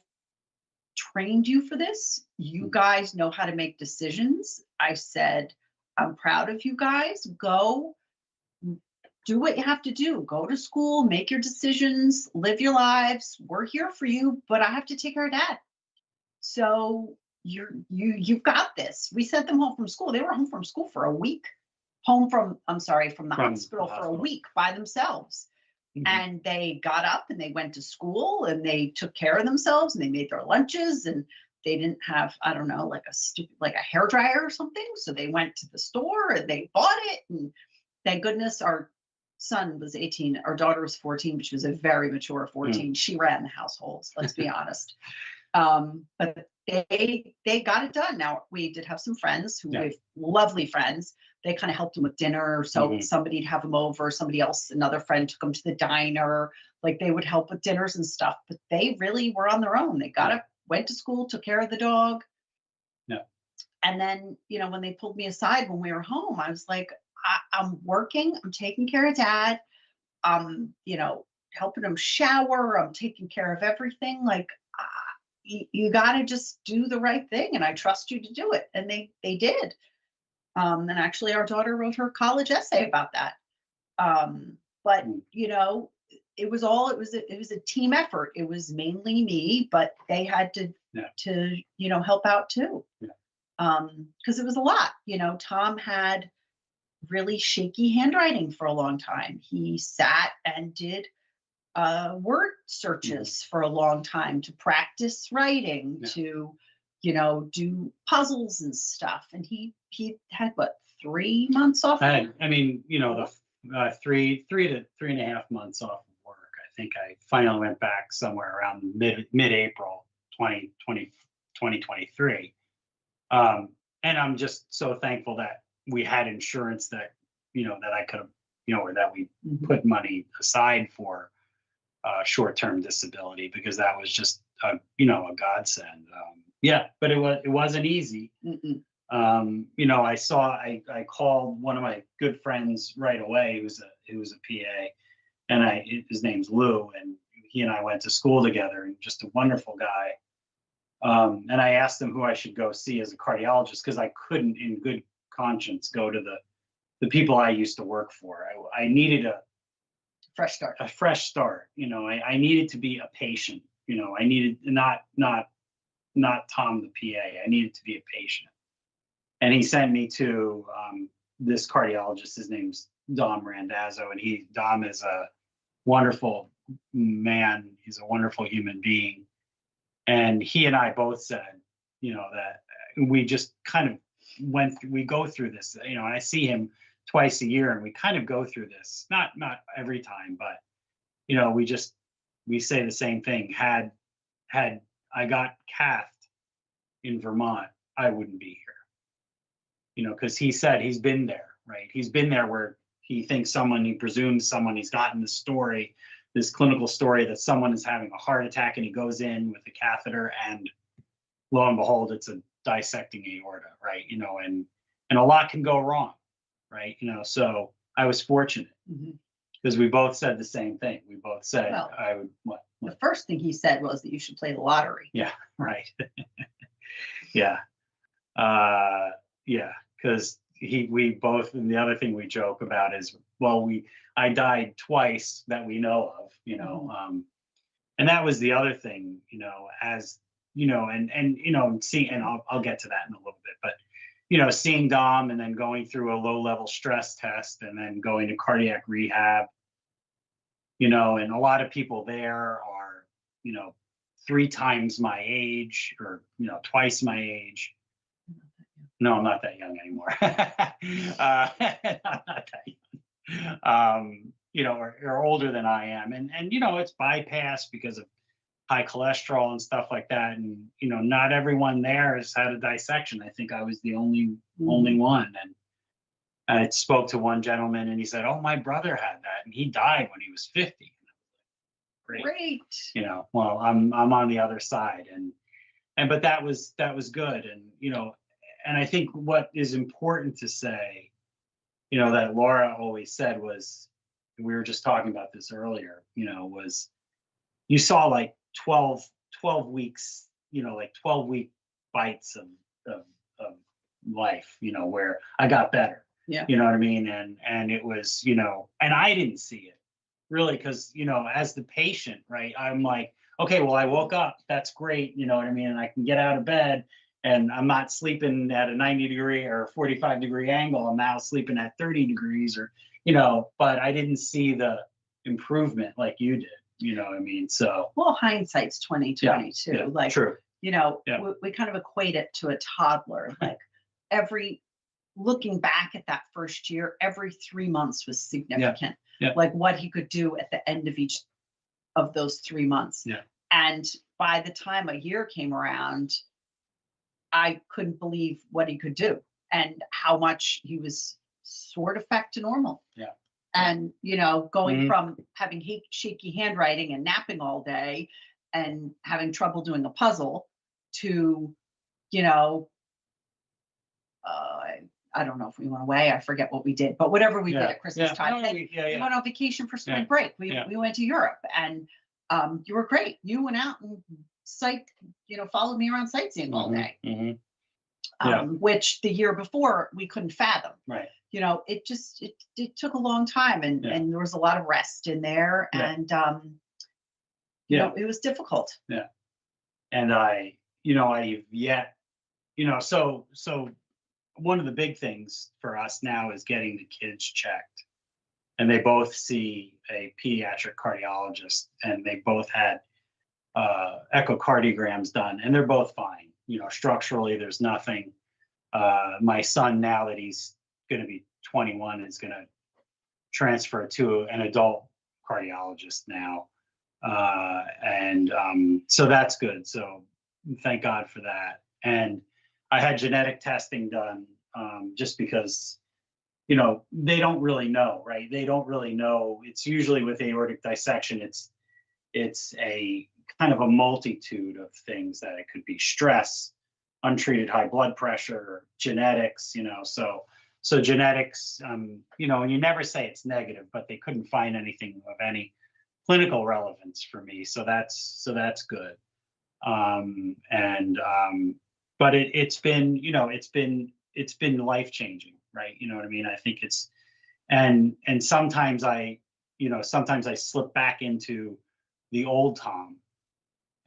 trained you for this. You guys know how to make decisions. I said, I'm proud of you guys. Go do what you have to do. Go to school, make your decisions, live your lives. We're here for you, but I have to take care of Dad. So you've got this. We sent them home from school. They were home from school for a week. I'm sorry, from the hospital for a week by themselves. Mhm. And they got up and they went to school and they took care of themselves and they made their lunches, and they didn't have, I don't know, like a hair dryer or something. So they went to the store and they bought it. And thank goodness our son was 18, our daughter was 14, but she was a very mature 14. She ran the household, let's be honest. But they got it done. Now we did have some friends who Yeah. have lovely friends. They kind of helped them with dinner. So Mhm. somebody'd have them over, somebody else, another friend took them to the diner. Like they would help with dinners and stuff, but they really were on their own. They got up, went to school, took care of the dog. Yeah. And then, when they pulled me aside when we were home, I was like, I'm working, I'm taking care of dad. I'm, helping him shower. I'm taking care of everything. Like, you got to just do the right thing. And I trust you to do it. And they did. And actually our daughter wrote her college essay about that. But Mm. it was a team effort. It was mainly me, but they had to help out too. Yeah. Because it was a lot. Tom had really shaky handwriting for a long time. He sat and did word searches for a long time to practice writing, to do puzzles and stuff. And he had what, 3 months off? I mean, the 3 to 3.5 months off of work. I think I finally went back somewhere around mid-April 2023. And I'm just so thankful that we had insurance that, that I could have, or that we put money aside for short-term disability, because that was just a godsend. But it wasn't easy. I called one of my good friends right away, who was a PA, and his name's Lou, and he and I went to school together, and just a wonderful guy. And I asked him who I should go see as a cardiologist, because I couldn't in good conscience go to the people I used to work for. I needed a fresh start. I needed to be a patient. I needed not Tom the PA. I needed to be a patient. And he sent me to this cardiologist. His name's Dom Randazzo, and Dom is a wonderful man. He's a wonderful human being. And he and I both said, that we just kind of we go through this, and I see him twice a year, and we kind of go through this, not every time, but, we say the same thing. Had I got cathed in Vermont, I wouldn't be here, because he said he's been there, right? He's been there where he presumes someone, he's gotten this clinical story that someone is having a heart attack, and he goes in with a catheter, and lo and behold, it's a dissecting aorta, right? And a lot can go wrong, right? So I was fortunate, because we both said the same thing. We both said, well, I would, what? The first thing he said was that you should play the lottery. Yeah, right. Yeah. Because we both, and the other thing we joke about is, well, I died twice that we know of, and that was the other thing, as and I'll get to that in a little bit, but seeing Dom, and then going through a low-level stress test, and then going to cardiac rehab, and a lot of people there are 3 times my age, or twice my age. No, I'm not that young anymore. I'm not that young. Or older than I am, and it's bypassed because of high cholesterol and stuff like that, and not everyone there has had a dissection. I think I was the only one, and I spoke to one gentleman, and he said, "Oh, my brother had that, and he died when he was 50." Great. Well, I'm on the other side, but that was good, and and I think what is important to say, that Laura always said was, we were just talking about this earlier, was, you saw like 12 weeks, like 12-week bites of life, where I got better. Yeah. You know what I mean? And it was, and I didn't see it really, because, as the patient, right, I'm like, okay, well, I woke up, that's great, you know what I mean? And I can get out of bed and I'm not sleeping at a 90-degree or 45-degree angle. I'm now sleeping at 30 degrees or, you know, but I didn't see the improvement like you did, you know what I mean? So, well, hindsight's 2022. yeah, Like, true. you know, Yeah. we kind of equate it to a toddler. Like looking back at that first year, every 3 months was significant. Yeah. Like what he could do at the end of each of those 3 months. Yeah. And by the time a year came around, I couldn't believe what he could do and how much he was sort of back to normal. Yeah. And, you know, going from having shaky handwriting and napping all day and having trouble doing a puzzle to, you know, I don't know if we went away. I forget what we did, but whatever we did at Christmas time. No, Then we went on vacation for spring break. We went to Europe, and you were great. You went out and followed me around sightseeing all day. Which the year before we couldn't fathom. Right. You know, it took a long time, and there was a lot of rest in there, and you know, it was difficult. Yeah. And so one of the big things for us now is getting the kids checked, and they both see a pediatric cardiologist, and they both had echocardiograms done, and they're both fine. You know, structurally, there's nothing. My son, now that he's going to be 21, is going to transfer to an adult cardiologist now. So that's good. So thank God for that. And I had genetic testing done just because, you know, they don't really know, right? They don't really know. It's usually with aortic dissection, it's a kind of a multitude of things that it could be: stress, untreated high blood pressure, genetics, you know. So genetics, you know, and you never say it's negative, but they couldn't find anything of any clinical relevance for me. So that's good. But it's been, you know, it's been life changing, right? You know what I mean? I think it's, and sometimes I slip back into the old Tom,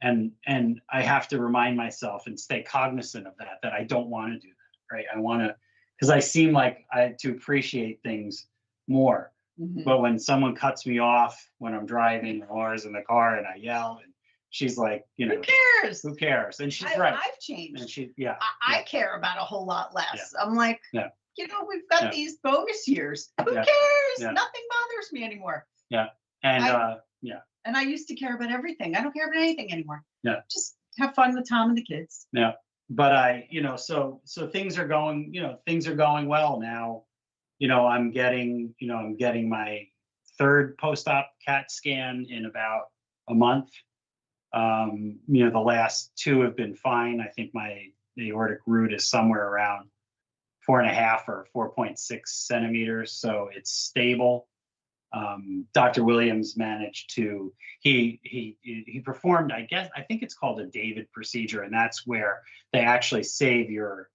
and I have to remind myself and stay cognizant of that I don't want to do that, right? I want to, because I seem like to appreciate things more. But when someone cuts me off when I'm driving or is in the car and I yell, and she's like, you know, who cares? And she's right. I've changed. And I care about a whole lot less. I'm like, you know, we've got these bonus years. Who cares? Nothing bothers me anymore. Yeah. And and I used to care about everything. I don't care about anything anymore. Yeah. Just have fun with Tom and the kids. Yeah. But so things are going well now. You know, I'm getting my third post-op CAT scan in about a month. You know, the last two have been fine. I think my aortic root is somewhere around 4.5 or 4.6 centimeters, so it's stable. Dr. Williams managed to, he performed, I think it's called a David procedure, and that's where they actually save your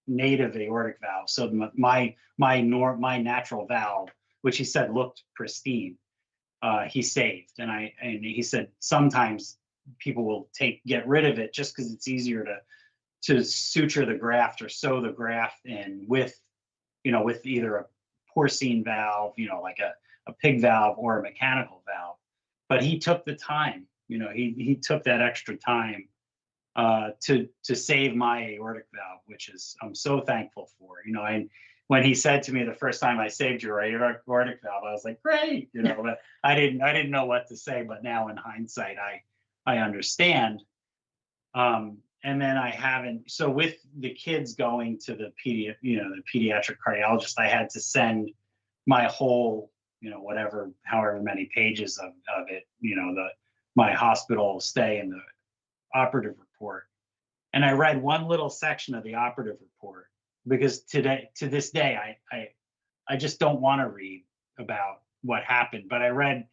native aortic valve. So my natural valve, which he said looked pristine, he saved. And he said sometimes people will get rid of it just because it's easier to suture the graft or sew the graft in with either a porcine valve, you know, like a pig valve or a mechanical valve. But he took the time, you know, he took that extra time to save my aortic valve, which I'm so thankful for. You know, and when he said to me the first time, I saved your aortic valve, I was like, great, you know, but I didn't know what to say. But now in hindsight, I understand. And then I haven't. So with the kids going to the pediatric cardiologist, I had to send my whole, you know, however many pages of it, you know, my hospital stay and the operative report. And I read one little section of the operative report because to this day, I just don't want to read about what happened. But I read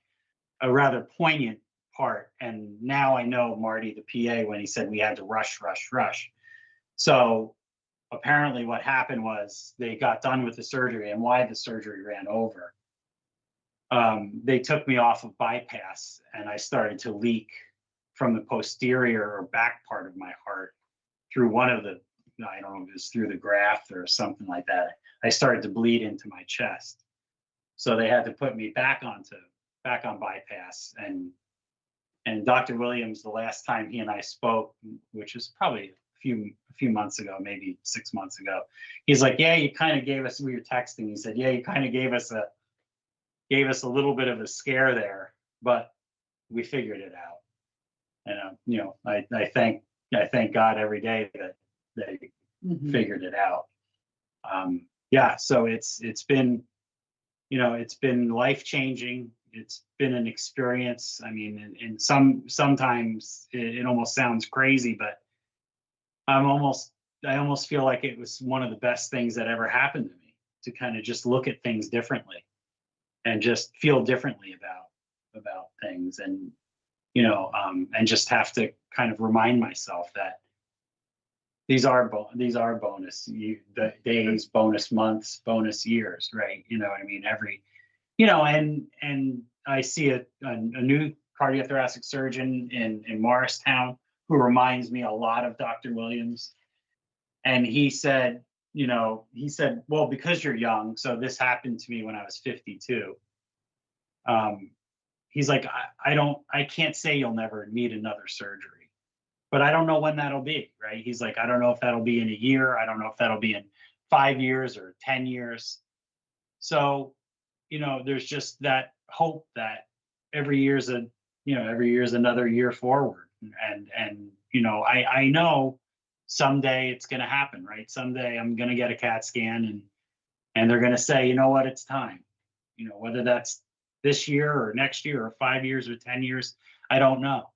a rather poignant part, and now I know Marty, the PA, when he said we had to rush. So apparently what happened was they got done with the surgery, and why the surgery ran over. They took me off of bypass, and I started to leak from the posterior or back part of my heart through one of the, I don't know if it was through the graft or something like that. I started to bleed into my chest. So they had to put me back on bypass. And Dr. Williams, the last time he and I spoke, which was probably a few months ago, maybe 6 months ago, he's like, yeah, you kind of gave us, we were texting. He said, yeah, you kind of gave us a little bit of a scare there, but we figured it out. And you know, I thank God every day that they figured it out. Yeah, so it's been, you know, it's been life changing. It's been an experience. I mean, and sometimes it almost sounds crazy, but I almost feel like it was one of the best things that ever happened to me, to kind of just look at things differently and just feel differently about things. And you know, and just have to kind of remind myself that these are bonus the days, bonus months, bonus years, right? You know what I mean? You know, and I see a new cardiothoracic surgeon in Morristown who reminds me a lot of Dr. Williams. And he said, well, because you're young, so this happened to me when I was 52. He's like, I can't say you'll never need another surgery, but I don't know when that'll be, right? He's like, I don't know if that'll be in a year. I don't know if that'll be in 5 years or 10 years. So, you know, there's just that hope that every year's another year forward. And you know, I know someday it's going to happen, right? Someday I'm going to get a CAT scan and they're going to say, you know what, it's time. You know, whether that's this year or next year or 5 years or 10 years, I don't know.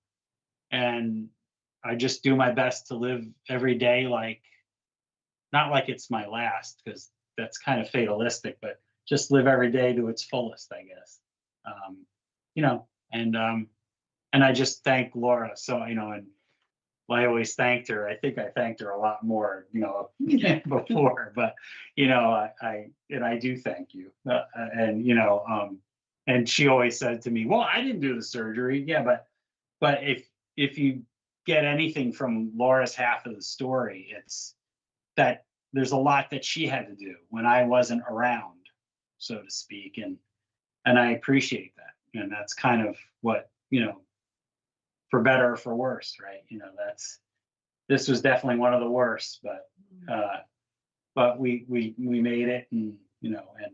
And I just do my best to live every day like, not like it's my last, because that's kind of fatalistic, but just live every day to its fullest, I guess. You know, and I just thank Laura. So, you know, and I always thanked her. I think I thanked her a lot more, you know, before, but you know, I do thank you. And you know, and she always said to me, well, I didn't do the surgery. Yeah, but if you get anything from Laura's half of the story, it's that there's a lot that she had to do when I wasn't around, so to speak, and I appreciate that. And that's kind of what, you know, for better or for worse, right? You know, this was definitely one of the worst, but we made it, and you know, and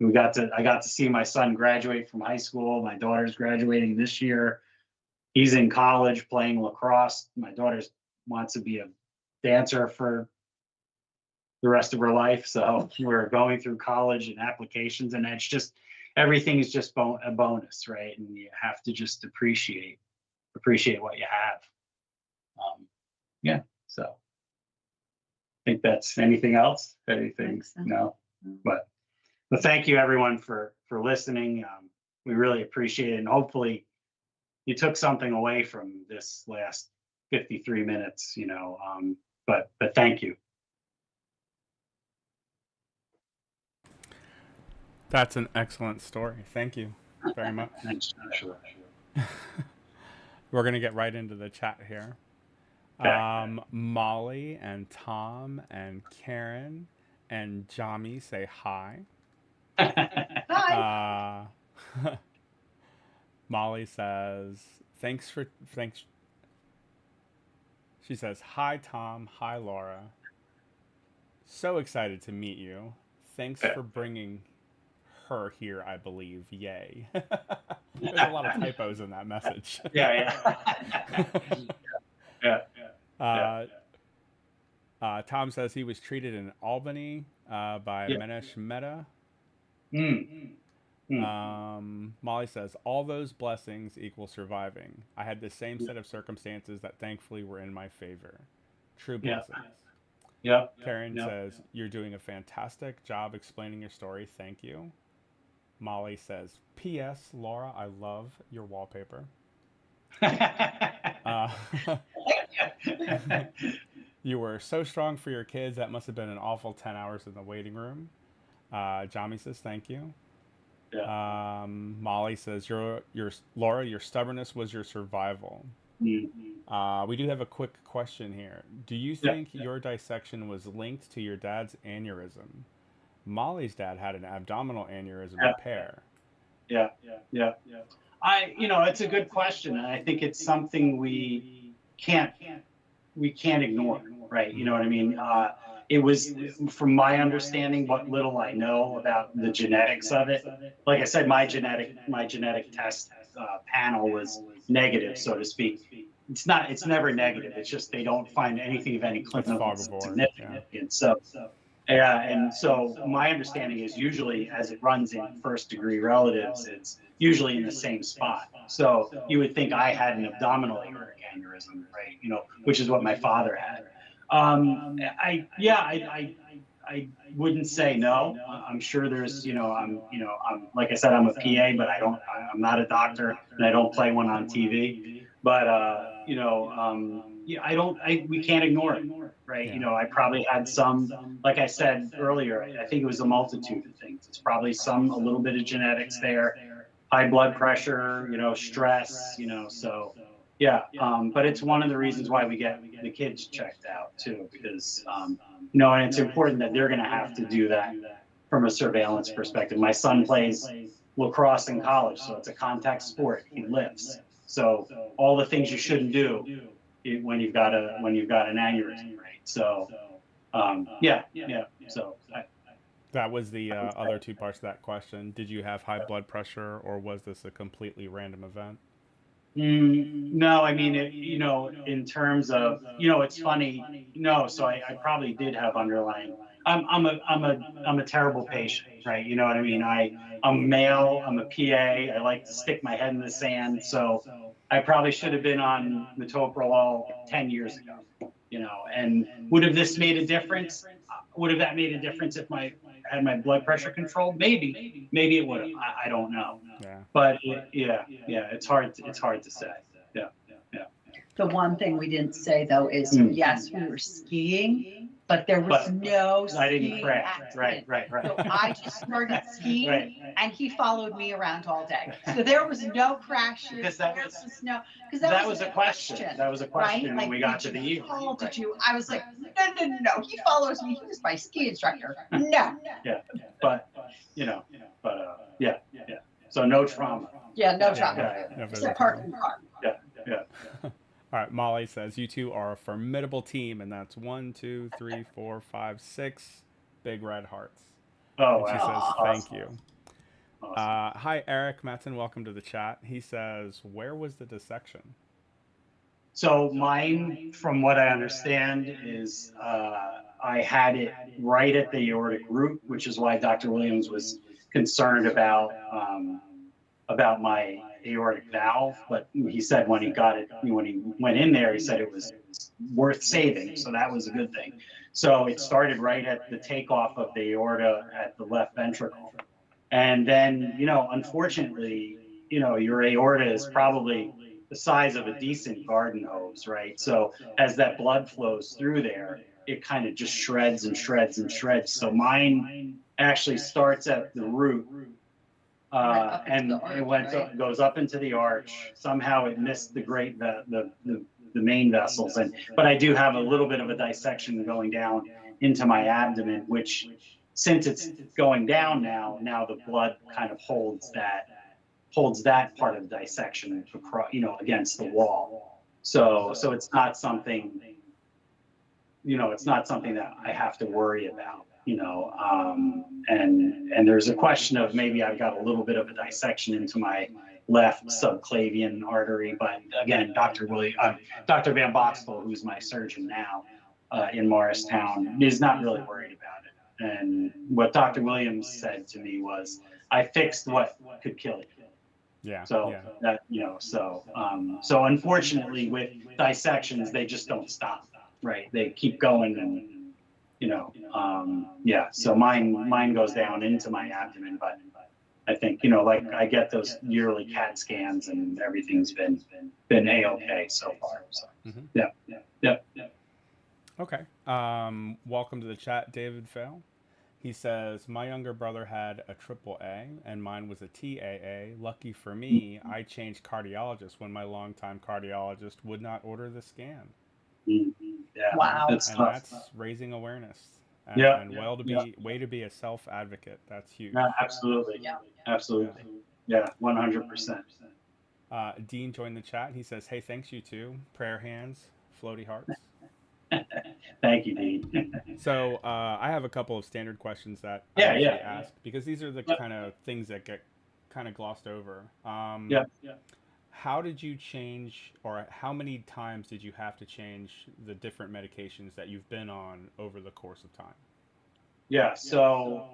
I got to see my son graduate from high school. My daughter's graduating this year. He's in college playing lacrosse. My daughter wants to be a dancer for the rest of her life. So we're going through college and applications, and it's just, everything is just a bonus, right? And you have to just appreciate what you have. Yeah. So I think that's, anything else? Anything? So. No. But thank you everyone for listening. We really appreciate it, and hopefully you took something away from this last 53 minutes. You know, but thank you. That's an excellent story. Thank you very much. Thanks, Joshua. We're going to get right into the chat here. Okay. Molly and Tom and Karen and Jami say hi. Hi. Molly says, thanks. She says, hi, Tom. Hi, Laura. So excited to meet you. Thanks for bringing her here, I believe. Yay. There's a lot of typos in that message. Yeah. Tom says he was treated in Albany by Menesh Mehta. Molly says, all those blessings equal surviving. I had the same set of circumstances that thankfully were in my favor. True blessings. Karen says, you're doing a fantastic job explaining your story. Thank you. Molly says, P.S. Laura, I love your wallpaper. You were so strong for your kids. That must have been an awful 10 hours in the waiting room. Jami says, thank you. Molly says, Laura, your stubbornness was your survival. We do have a quick question here. Do you think your dissection was linked to your dad's aneurysm? Molly's dad had an abdominal aneurysm repair. Yeah. It's a good question, and I think it's something we can't ignore, right? You know what I mean? It was, from my understanding, what little I know about the genetics of it. Like I said, my genetic test panel was negative, so to speak. It's never negative. It's just they don't find anything of any clinical significance. Yeah. So my understanding is usually as it runs in first degree relatives, it's usually in the same spot. So you would think I had an abdominal aortic aneurysm, right? Which is what my father had. I wouldn't say no. I'm sure there's, I'm like I said, I'm a PA, but I'm not a doctor, and I don't play one on TV. But we can't ignore it, right? Yeah. I probably had some, like I said earlier, I think it was a multitude of things. It's probably a little bit of genetics there, high blood pressure, stress, so. Yeah, but it's one of the reasons why we get the kids checked out too, because and it's important that they're going to have to do that from a surveillance perspective. My son plays lacrosse in college, so it's a contact sport. He lifts, so all the things you shouldn't do when you've got an aneurysm, right? So, So that was the other two parts of that question. Did you have high blood pressure, or was this a completely random event? No, I mean, in terms of, it's funny. No, so I probably did have underlying. I'm a terrible patient, right? You know what I mean? I'm male. I'm a PA. I like to stick my head in the sand. So I probably should have been on metoprolol 10 years ago. And would have this made a difference? Would have that made a difference if I had my blood pressure controlled? Maybe it would have. I don't know. Yeah. But it's hard to say. Yeah. The one thing we didn't say though is yes, we were skiing, but there was no skiing accident. Right. So I just started skiing, and he followed me around all day. So there was no crashes. Because that was a question. That was a question right? when we got to the evening. Paul, did you? I was like, no. He follows me. He was my ski instructor. No. Yeah, but So no trauma. Yeah, no trauma. Yeah. Except parking in the car. Yeah. All right, Molly says, you two are a formidable team, and that's 1, 2, 3, 4, 5, 6 big red hearts. Oh, and she wow. says, thank you. Awesome. Hi, Eric Matson. Welcome to the chat. He says, where was the dissection? So mine, from what I understand, is I had it right at the aortic root, which is why Dr. Williams was concerned about my aortic valve. But he said when he went in there, he said it was worth saving. So that was a good thing. So it started right at the takeoff of the aorta at the left ventricle. And then, unfortunately, your aorta is probably the size of a decent garden hose, right? So as that blood flows through there, it kind of just shreds and shreds and shreds. So mine actually starts at the root, and it goes up into the arch. Somehow it missed the main vessels, but I do have a little bit of a dissection going down into my abdomen, which, since it's going down now the blood kind of holds that part of the dissection against the wall. So it's not something, that I have to worry about, and there's a question of maybe I've got a little bit of a dissection into my left subclavian artery, but again, Dr. Van Boxtel, who's my surgeon now in Morristown, is not really worried about it. And what Dr. Williams said to me was, I fixed what could kill you. Yeah. So so unfortunately with dissections, they just don't stop, right? They keep going, and so mine goes down into my abdomen, but I think, I get those yearly CAT scans and everything's been A-okay so far. So Okay. Welcome to the chat, David Fail. He says, my younger brother had a AAA and mine was a TAA. Lucky for me, I changed cardiologists when my longtime cardiologist would not order the scan. Yeah, Wow. And tough. that's raising awareness. And, Yeah, and well to be way to be a self-advocate. That's huge. Yeah, absolutely. Yeah. Absolutely. Yeah, 100%. Dean joined the chat. He says, hey, thanks you too. Prayer hands, floaty hearts. Thank you, Dean. So I have a couple of standard questions that I Yeah, usually yeah. ask because these are the kind of things that get kind of glossed over. Yeah. How did you change, or how many times did you have to change the different medications that you've been on over the course of time? Yeah, so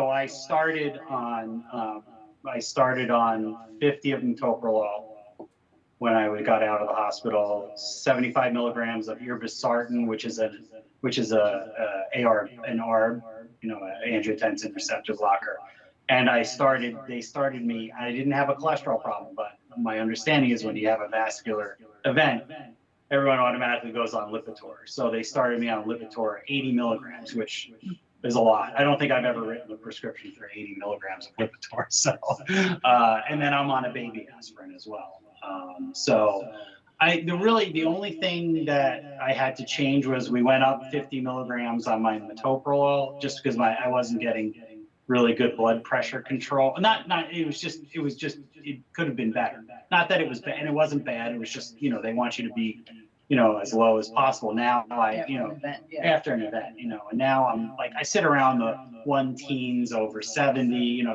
I started on 50 of metoprolol when I got out of the hospital, 75 milligrams of irbesartan, which is an ARB, angiotensin receptor blocker. And they started me, I didn't have a cholesterol problem, but my understanding is when you have a vascular event, everyone automatically goes on Lipitor. So they started me on Lipitor 80 milligrams, which is a lot. I don't think I've ever written a prescription for 80 milligrams of Lipitor. So, and then I'm on a baby aspirin as well. The only thing that I had to change was we went up 50 milligrams on my metoprolol just because I wasn't getting really good blood pressure control. It could have been better. Not that it was bad, and it wasn't bad. It was just, they want you to be, as low as possible. Now after an event, and now I'm like, I sit around the 110s over 70,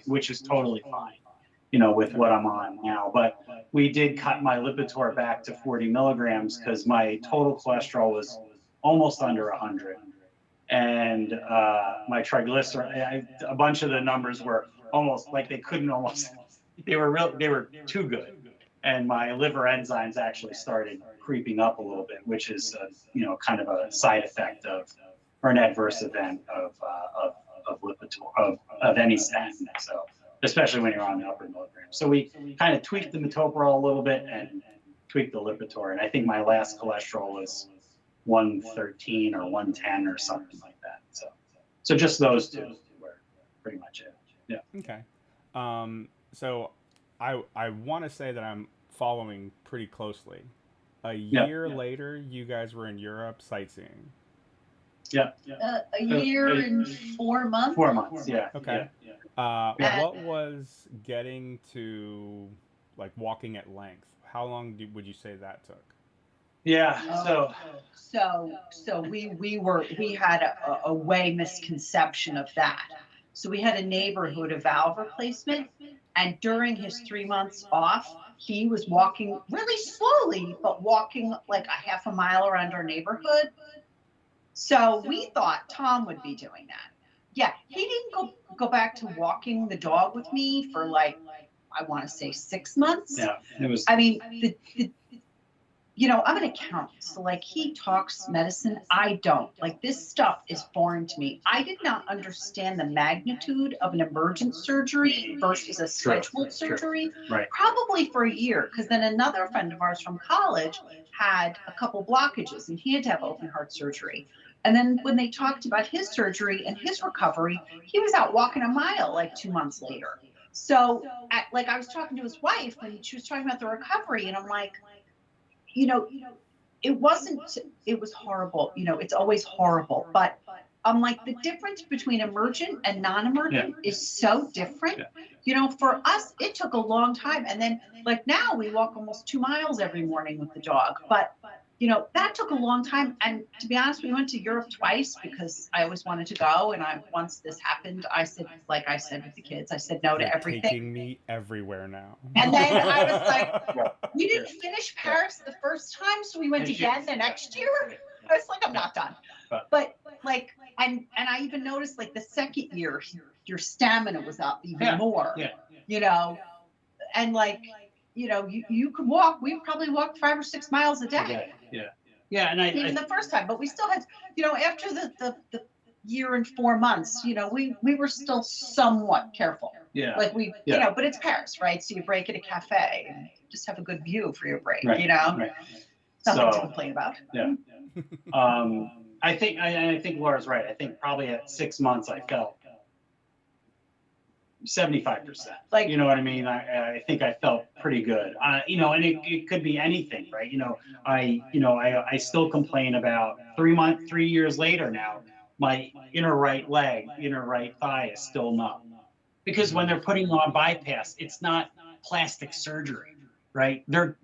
which is totally fine, with what I'm on now. But we did cut my Lipitor back to 40 milligrams because my total cholesterol was almost under 100. And my triglyceride, a bunch of the numbers were almost like they were too good. And my liver enzymes actually started creeping up a little bit, which is, kind of a side effect or an adverse event of Lipitor, of any statin. So, especially when you're on the upper milligrams. So we kind of tweaked the metoprolol a little bit and tweaked the Lipitor. And I think my last cholesterol was 113 or 110 or something like that. So just those two were pretty much it. Yeah. Okay. So I want to say that I'm following pretty closely. A year later, you guys were in Europe sightseeing. Yeah. A year and 4 months. 4 months. Yeah. Okay. Yeah. What was getting to like walking at length? How long would you say that took? Yeah. So we had a way misconception of that. So we had a neighbor who had a valve replacement, and during his 3 months off, he was walking really slowly, but walking like a half a mile around our neighborhood. So we thought Tom would be doing that. Yeah, he didn't go back to walking the dog with me for like, I want to say 6 months. Yeah, it was. I mean, I'm an accountant, so like he talks medicine, I don't. Like this stuff is foreign to me. I did not understand the magnitude of an emergent surgery versus a scheduled surgery, Right. Probably for a year, because then another friend of ours from college had a couple blockages and he had to have open heart surgery. And then when they talked about his surgery and his recovery, he was out walking a mile like 2 months later. So I was talking to his wife and she was talking about the recovery, and I'm like, it was horrible. It's always horrible. But I'm like, the difference between emergent and non-emergent is so different. For us, it took a long time. And then like now we walk almost 2 miles every morning with the dog. But that took a long time. And to be honest, we went to Europe twice because I always wanted to go. And once this happened, I said, like I said with the kids, I said no to everything. Taking me everywhere now. And then I was like, we didn't finish Paris the first time, so we went again the next year. I was like, I'm not done. But like, and I even noticed like the second year, your stamina was up even more. And like, you could walk. We probably walked 5 or 6 miles a day. Yeah. And even the first time, but we still had, after the year and 4 months, we were still somewhat careful. Yeah. Like but it's Paris, right? So you break at a cafe and just have a good view for your break, Right. Nothing to complain about. Yeah. I think Laura's right. I think probably at 6 months I felt 75%. Like, You know what I mean? I think I felt pretty good. You know, and it could be anything, right? You know, I still complain about 3 years later now, my inner right leg, inner right thigh is still numb. Because when they're putting on bypass, it's not plastic surgery, right? They're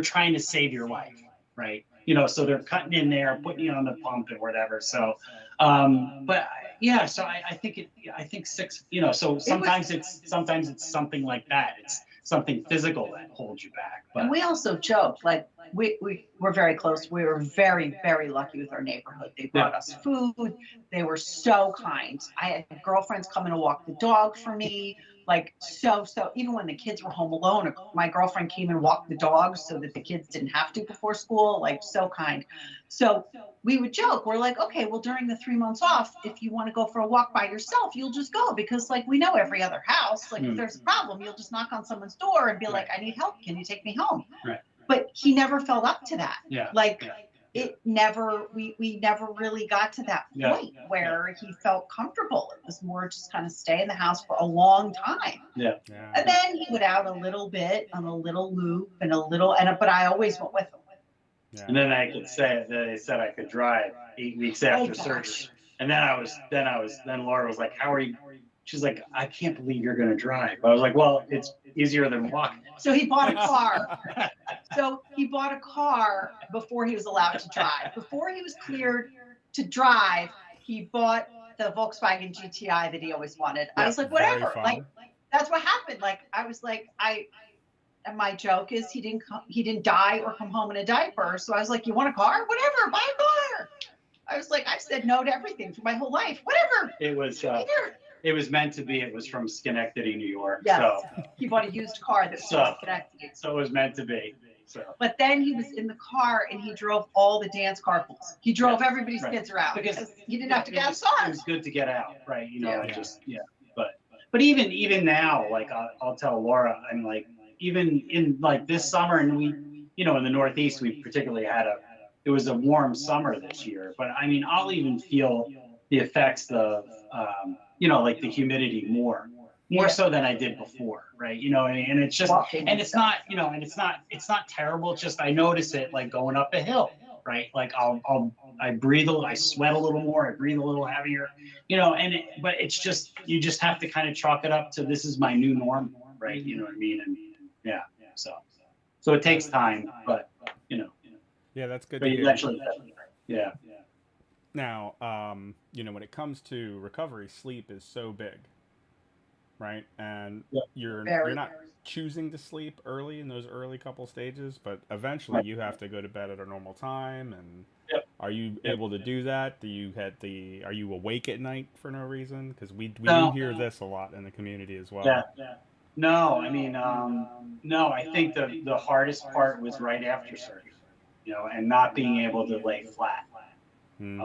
trying to save your life, right? You know, so they're cutting in there, putting you on the pump and whatever. So, but yeah, so I think six, you know, so sometimes it's something like that. It's something physical that holds you back. But and we also joke, like we're very close. We were very, very lucky with our neighborhood. They brought us food. They were so kind. I had girlfriends coming to walk the dog for me. Like, so even when the kids were home alone, my girlfriend came and walked the dogs so that the kids didn't have to before school. Like, so kind. So we would joke, we're like, okay, well, during the 3 months off, if you want to go for a walk by yourself, you'll just go, because like we know every other house, like if there's a problem, you'll just knock on someone's door and be like, I need help, can you take me home? Right. But he never felt up to that. Yeah. Like, it never, we never really got to that point where he felt comfortable. It was more just kind of stay in the house for a long time. Yeah. And then he would out a little bit on a little loop and but I always went with him. Yeah. And then I could say that they said I could drive 8 weeks after surgery. And then Laura was like, how are you? She's like, I can't believe you're going to drive. I was like, well, it's easier than walking. So he bought a car. Before he was allowed to drive. Before he was cleared to drive, he bought the Volkswagen GTI that he always wanted. I was like, whatever. Like, that's what happened. Like, I was like, and my joke is he didn't die or come home in a diaper. So I was like, you want a car? Whatever, buy a car. I was like, I've said no to everything for my whole life. Whatever. It was meant to be. It was from Schenectady, New York. Yes. So he bought a used car that was from Schenectady. So it was meant to be. So. But then he was in the car and he drove all the dance carpools. He drove everybody's kids around because he didn't have to get outside. It was good to get out, right? You know, But even now, like I'll tell Laura, I'm like, even in like this summer, and we, you know, in the Northeast, we particularly it was a warm summer this year. But I mean, I'll even feel the effects of, you know, like the humidity more so than I did before, right? You know, and it's just, and it's not, you know, and it's not terrible. It's just, I notice it like going up a hill, right? Like I breathe I sweat a little more, I breathe a little heavier, you know, but it's just, you just have to kind of chalk it up to, this is my new norm, right? You know what I mean? And yeah, so it takes time, but you know. Yeah, that's good. But eventually, yeah. Now, you know, when it comes to recovery, sleep is so big, right? And you're not choosing to sleep early in those early couple stages, but eventually you have to go to bed at a normal time. And are you able to do that? Are you awake at night for no reason? Because we do hear this a lot in the community as well. Yeah. No, I mean, no, I think the hardest part was right after surgery, you know, and not being able to lay flat. You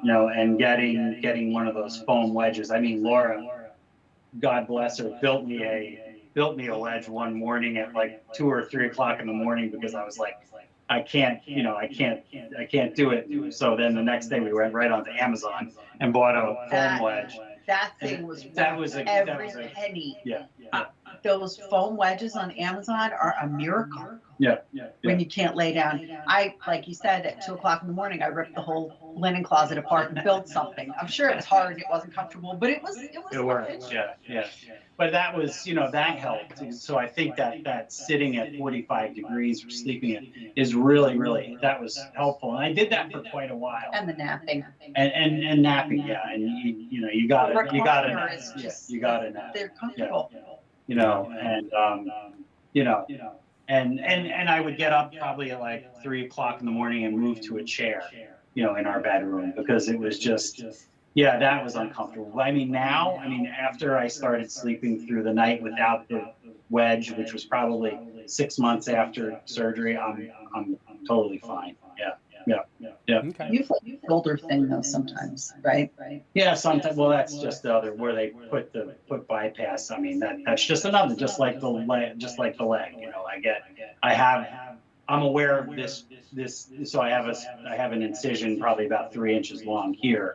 know, and getting one of those foam wedges. I mean, Laura, God bless her, built me a wedge one morning at like 2 or 3 o'clock in the morning, because I was like, I can't do it. So then the next day we went right onto Amazon and bought a foam wedge. That thing was every penny. Yeah. Those foam wedges on Amazon are a miracle. Yeah. When you can't lay down. Like you said, at 2 o'clock in the morning, I ripped the whole linen closet apart and built something. I'm sure it was hard, it wasn't comfortable, but it worked. Yeah. But that was, you know, that helped. So I think that sitting at 45 degrees or sleeping it is really, that was helpful. And I did that for quite a while. And the napping. And napping, yeah. And you gotta nap. You gotta nap. They're comfortable. You know, and you know, and I would get up probably at like 3 o'clock in the morning and move to a chair, you know, in our bedroom, because it was just, that was uncomfortable. I mean, after I started sleeping through the night without the wedge, which was probably 6 months after surgery, I'm totally fine. Yeah. Okay. You've older thing though sometimes, right? Yeah, sometimes. Well, that's just the other where they put bypass. I mean, that's just another, just like the leg. You know, I'm aware of this. So I have an incision probably about 3 inches long here,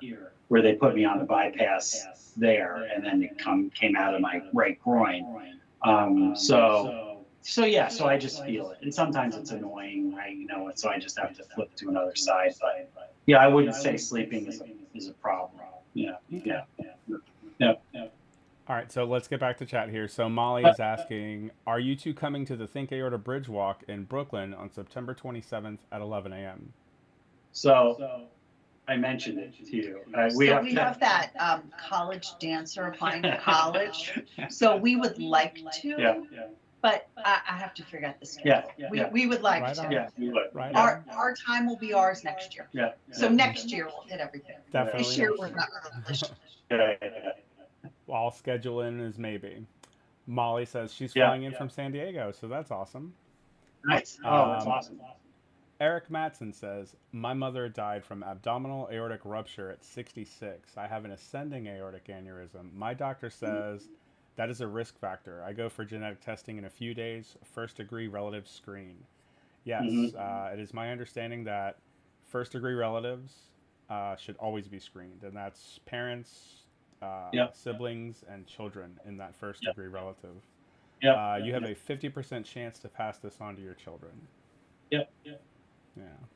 where they put me on the bypass there, and then it came out of my right groin. So yeah, so I just feel it, and sometimes it's annoying, right? You know, and so I just have to flip to another side. But yeah, I wouldn't say sleeping is a problem. Yeah. All right, so let's get back to chat here. So Molly is asking, are you two coming to the Think Aorta Bridge Walk in Brooklyn on September 27th at 11 a.m.? So I mentioned it to you. We have that college dancer applying to college. So we would like to, but I have to figure out the schedule. We would like to. Yeah, we would. Our time will be ours next year. So next year we'll hit everything. Definitely. This year we're not really. Well, I'll schedule in as maybe. Molly says she's flying in from San Diego, so that's awesome. Nice. Oh, that's awesome. Eric Matson says, my mother died from abdominal aortic rupture at 66. I have an ascending aortic aneurysm. My doctor says that is a risk factor. I go for genetic testing in a few days, first degree relative screen. Yes, it is my understanding that first degree relatives should always be screened, and that's parents, siblings, and children in that first degree relative. You have a 50% chance to pass this on to your children. Yeah.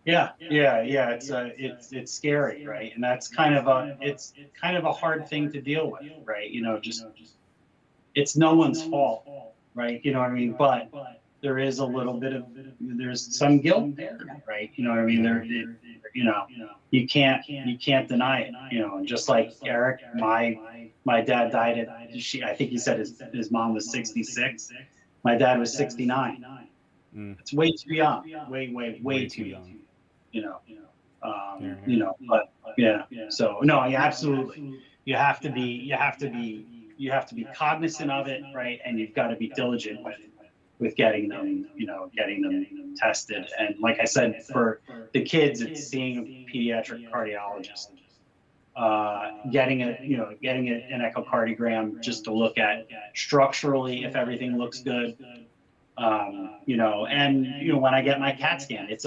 It's scary, right? And that's kind of a hard thing to deal with, right? You know, just it's no one's fault, right? You know what I mean? But there is a little bit of there's some guilt there, right? You know what I mean? You can't deny it, you know. And just like Eric, my dad died at I think he said his mom was 66. My dad was 69. It's way too young, way too young, you know. But yeah. So no, absolutely. You have to be cognizant of it, right? And you've got to be diligent with getting them tested. And like I said, for the kids, it's seeing a pediatric cardiologist, getting an echocardiogram just to look at structurally if everything looks good. When I get my CAT scan, it's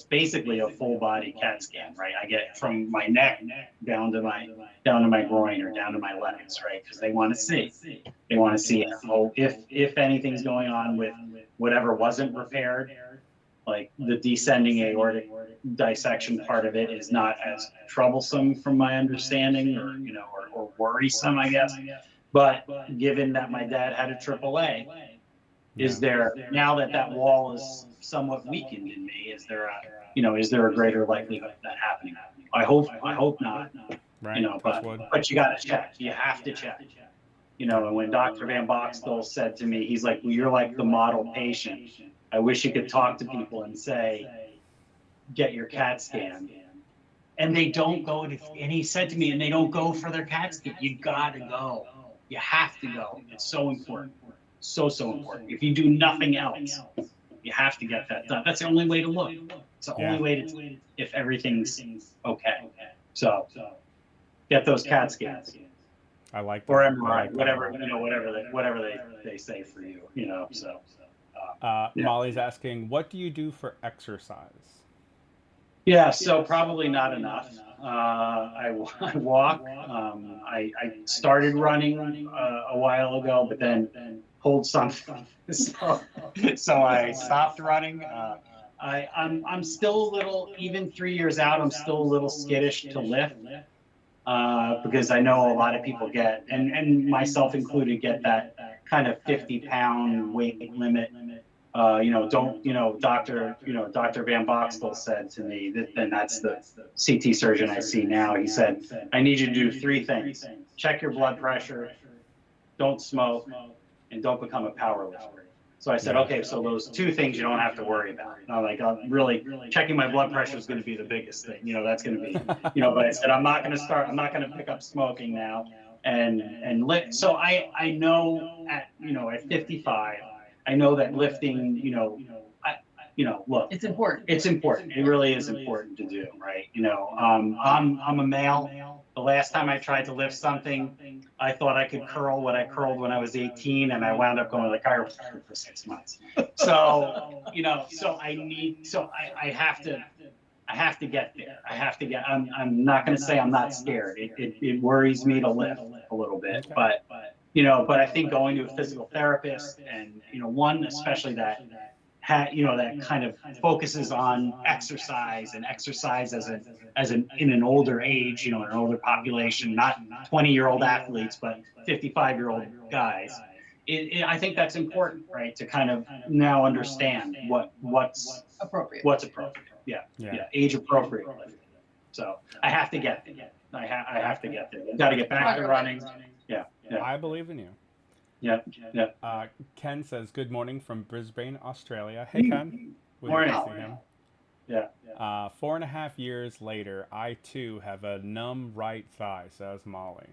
basically a full body CAT scan, right? I get from my neck down to my groin or down to my legs, right? Because they want to see if anything's going on with whatever wasn't repaired, like the descending aortic dissection part of it is not as troublesome from my understanding, or worrisome, I guess. But given that my dad had a AAA. Is there, now that wall is somewhat weakened in me, is there a greater likelihood of that happening? I hope not. Right. But you got to check. You have to check. And when Dr. Van Boxtel said to me, he's like, well, you're like the model patient. I wish you could talk to people and say, get your CAT scan. And they don't go to, and he said to me, and they don't go for their CAT scan. You got to go. You have to go. It's so important. So important. If you do nothing else, you have to get that done. That's the only way to look. It's the only way to, if everything's okay. So get those CAT scans. I like that. Or MRI, whatever they say for you. So. Molly's asking, what do you do for exercise? Yeah, so probably not enough. I walk. I started running a while ago, but then pulled something, so I stopped running. I'm still a little, even 3 years out, I'm still a little skittish to lift, because I know a lot of people get, and myself included, get that kind of 50-pound weight limit. Dr. Van Boxtel said to me and that's the CT surgeon I see now. He said, I need you to do 3 things: check your blood pressure, don't smoke, and don't become a power lifter. So I said, okay, so those 2 things you don't have to worry about. And I'm like, really, checking my blood pressure is going to be the biggest thing. That's going to be, but I said, I'm not going to pick up smoking now and lift. So I know at 55, I know that lifting, look, it's important. It's important. It really is important to do, right? I'm a male. The last time I tried to lift something, I thought I could curl what I curled when I was 18, and I wound up going to the chiropractor for 6 months. So, I have to have to get there. I'm not going to say I'm not scared. It worries me to lift a little bit, but but I think going to a physical therapist and, one especially that that kind of focuses on exercise and exercise in an older age, an older population, not 20-year-old athletes, but 55-year-old guys. I think that's important, right? To kind of now understand what's appropriate. Yeah. Age appropriate. So I have to get there. I have to get there. I've got to get back to running. Yeah. I believe in you. Yeah. Ken says, "Good morning from Brisbane, Australia." Hey, Ken. Morning. Him. Yeah. 4.5 years later, I too have a numb right thigh, says Molly.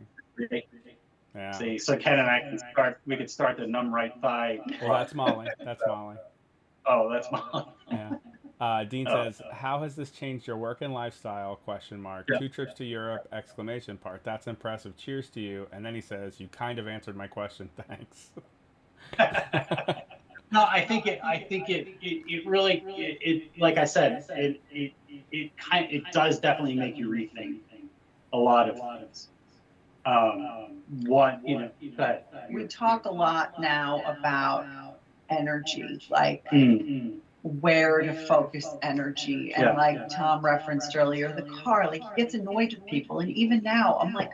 Yeah. See, so Ken and I we could start the numb right thigh. Well, that's Molly. That's Molly. Oh, that's Molly. Yeah. Dean says, "How has this changed your work and lifestyle? ? 2 trips to Europe! ! That's impressive. Cheers to you." And then he says, "You kind of answered my question. Thanks." No, I think it really like I said, it does definitely make you rethink a lot of things. We talk a lot now about energy, like where to focus energy, and like Tom referenced earlier, the car, like he gets annoyed with people, and even now I'm like,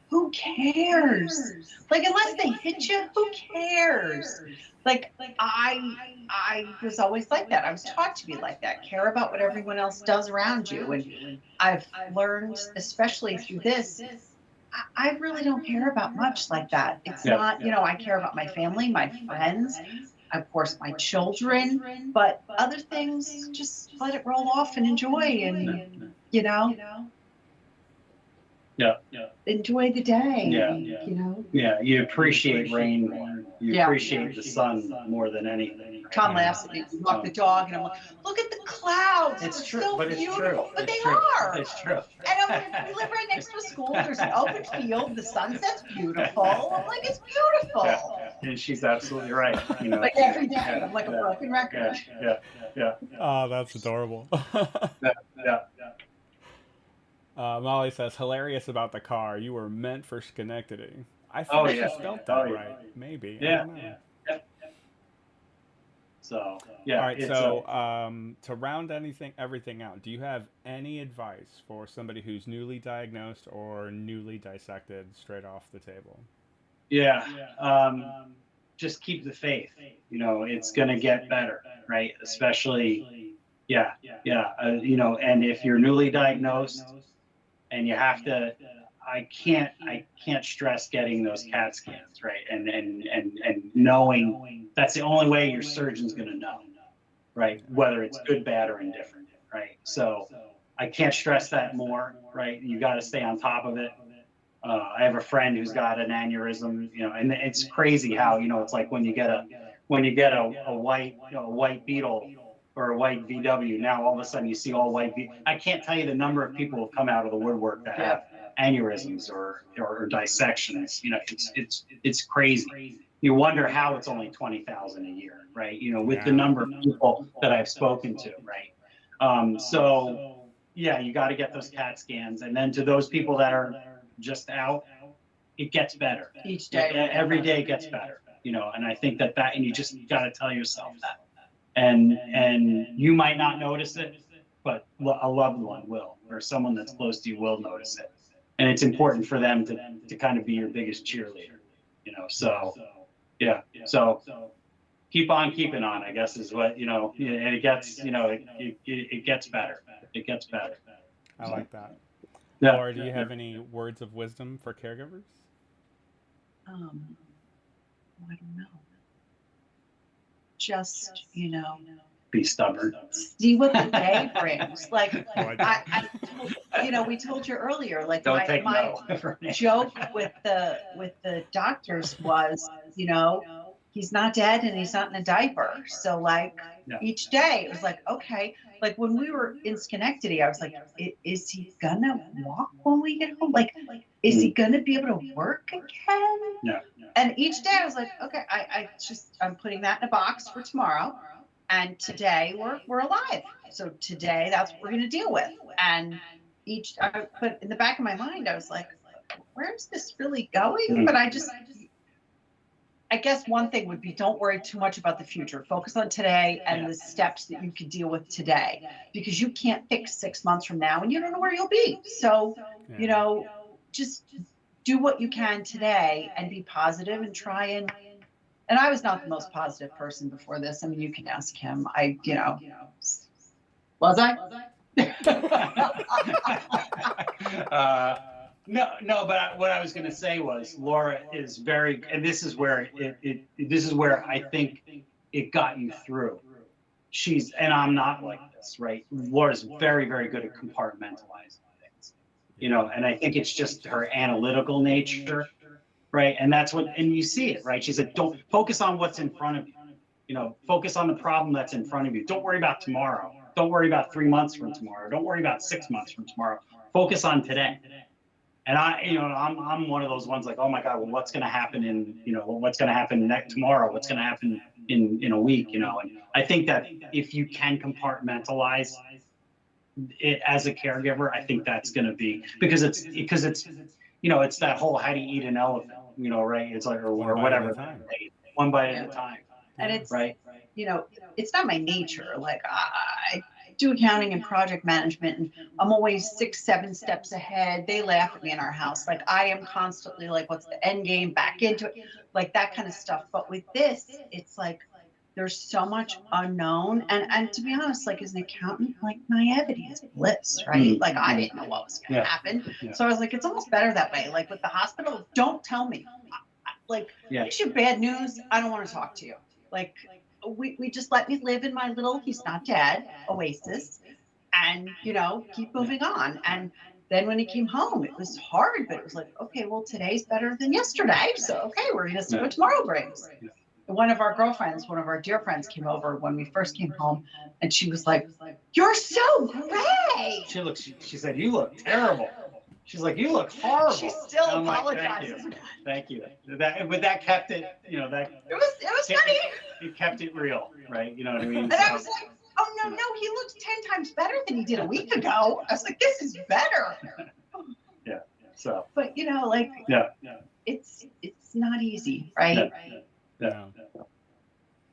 who cares? Like, unless they hit you, who cares? Like I was always like that. I was taught to be like that. Care about what everyone else does around you. And I've learned, especially through this, I really don't care about much like that. It's not, I care about my family, my friends, of course, my children, but other things, just let it roll off and enjoy and, enjoy the day. Yeah, you appreciate rain more. You appreciate the sun more than anything. Tom laughs at me. We walk the dog, and I'm like, look at the clouds. It's true, so but it's beautiful. true. But they true. are. It's true. And I'm like, we live right next to a school. There's an open field. The sunset's beautiful. I'm like, it's beautiful. Yeah. And she's absolutely right. Like every day, I'm like a broken record. Yeah. Oh, that's adorable. Molly says, "Hilarious about the car. You were meant for Schenectady." I think she spelled that right. Maybe. I don't know. So all right. So to round everything out, do you have any advice for somebody who's newly diagnosed or newly dissected straight off the table? Just keep the faith. It's gonna get better, right? Especially, and if you're newly diagnosed and you have to, I can't stress getting those CAT scans, right? And knowing that's the only way your surgeon's going to know, right? Whether it's good, bad, or indifferent, right? So I can't stress that more, right? You got to stay on top of it. I have a friend who's got an aneurysm, and it's crazy how, it's like when you get a white Beetle or a white VW, now all of a sudden you see all white. I can't tell you the number of people who have come out of the woodwork that have aneurysms or dissections. It's crazy. You wonder how it's only 20,000 a year, right? With the number of people that I've spoken to, right? So you got to get those CAT scans, and then to those people that are just out, it gets better each day. Every day gets better, and I think that and you just got to tell yourself that. And you might not notice it, but a loved one will, or someone that's close to you will notice it. And it's important for them to kind of be your biggest cheerleader, so so keep on keeping on, I guess is what, and it gets, it gets better. It gets better. I like that. Laura, do you have any words of wisdom for caregivers? I don't know. Just, be stubborn. See what the day brings. Like, we told you earlier, like my joke with the doctors was, he's not dead and he's not in a diaper. So like each day it was like, okay, like when we were in Schenectady, I was like, is he gonna walk when we get home? Like, is he gonna be able to work again? Yeah. And each day I was like, okay, I'm putting that in a box for tomorrow. And today we're alive. So today that's what we're going to deal with. And but in the back of my mind, I was like, where's this really going? But I guess one thing would be, don't worry too much about the future. Focus on today and the steps that you can deal with today, because you can't fix 6 months from now and you don't know where you'll be. So, just do what you can today and be positive and try and I was not the most positive person before this. I mean, you can ask him. Was I? No, but what I was going to say was Laura is very, and this is where this is where I think it got you through. And I'm not like this, right? Laura's very, very good at compartmentalizing things, and I think it's just her analytical nature, right? And that's and you see it, right? She said, don't focus on what's in front of you, focus on the problem that's in front of you. Don't worry about tomorrow. Don't worry about 3 months from tomorrow. Don't worry about 6 months from tomorrow. Focus on today. And I'm one of those ones like, oh my God, well, what's going to happen what's going to happen tomorrow? What's going to happen in a week? And I think that if you can compartmentalize it as a caregiver, I think that's going to be, because it's it's that whole, how do you eat an elephant? Right? It's like, or whatever, one bite at a time. And it's right. It's not my nature. Like, I do accounting and project management, and I'm always 6-7 steps ahead. They laugh at me in our house. Like, I am constantly like, what's the end game? Back into it, like that kind of stuff. But with this, it's like there's so much unknown. And to be honest, like, as an accountant, like, naivety is bliss, right? Like, I didn't know what was going to happen. Yeah. So I was like, it's almost better that way. Like with the hospital, don't tell me. Like, it's your bad news. I don't want to talk to you. Like, we just let me live in my little, he's not dead, oasis, and keep moving on. And then when he came home, it was hard, but it was like, okay, well, today's better than yesterday, so okay, we're gonna see what tomorrow brings. One of our dear friends came over when we first came home, and she was like, you're so gray. She said, you look terrible. She's like, you look horrible. She still apologizes. Like, thank you. But that kept it, it was funny. It kept it real, right? You know what I mean? And I was like, oh no, he looks 10 times better than he did a week ago. I was like, this is better. Yeah. So. But it's not easy, right? Yeah.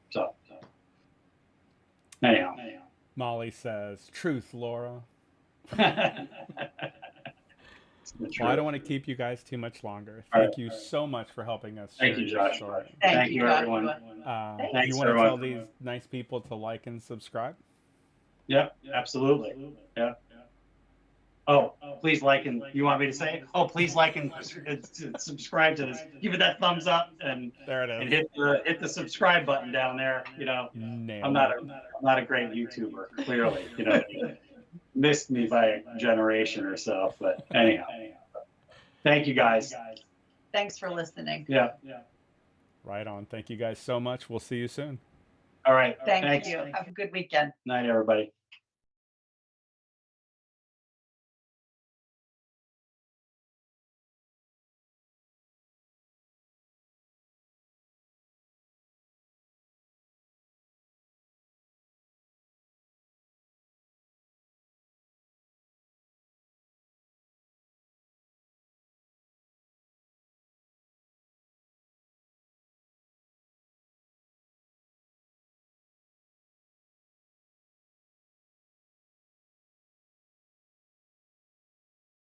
So. Anyhow. Molly says, truth, Laura. Well, I don't want to keep you guys too much longer. Thank you so much for helping us. Thank you, Josh. Thank you, everyone. You want to tell these nice people to like and subscribe? Yeah, absolutely. Yeah. Oh, please like, and you want me to say it? Oh, please like and subscribe to this. Give it that thumbs up, and there it is. And hit the subscribe button down there. I'm not a great YouTuber, clearly. Missed me by a generation or so, but anyhow, thank you guys. Thanks for listening. Yeah. Right on. Thank you guys so much. We'll see you soon. All right. Thank you. Have a good weekend. Night, everybody.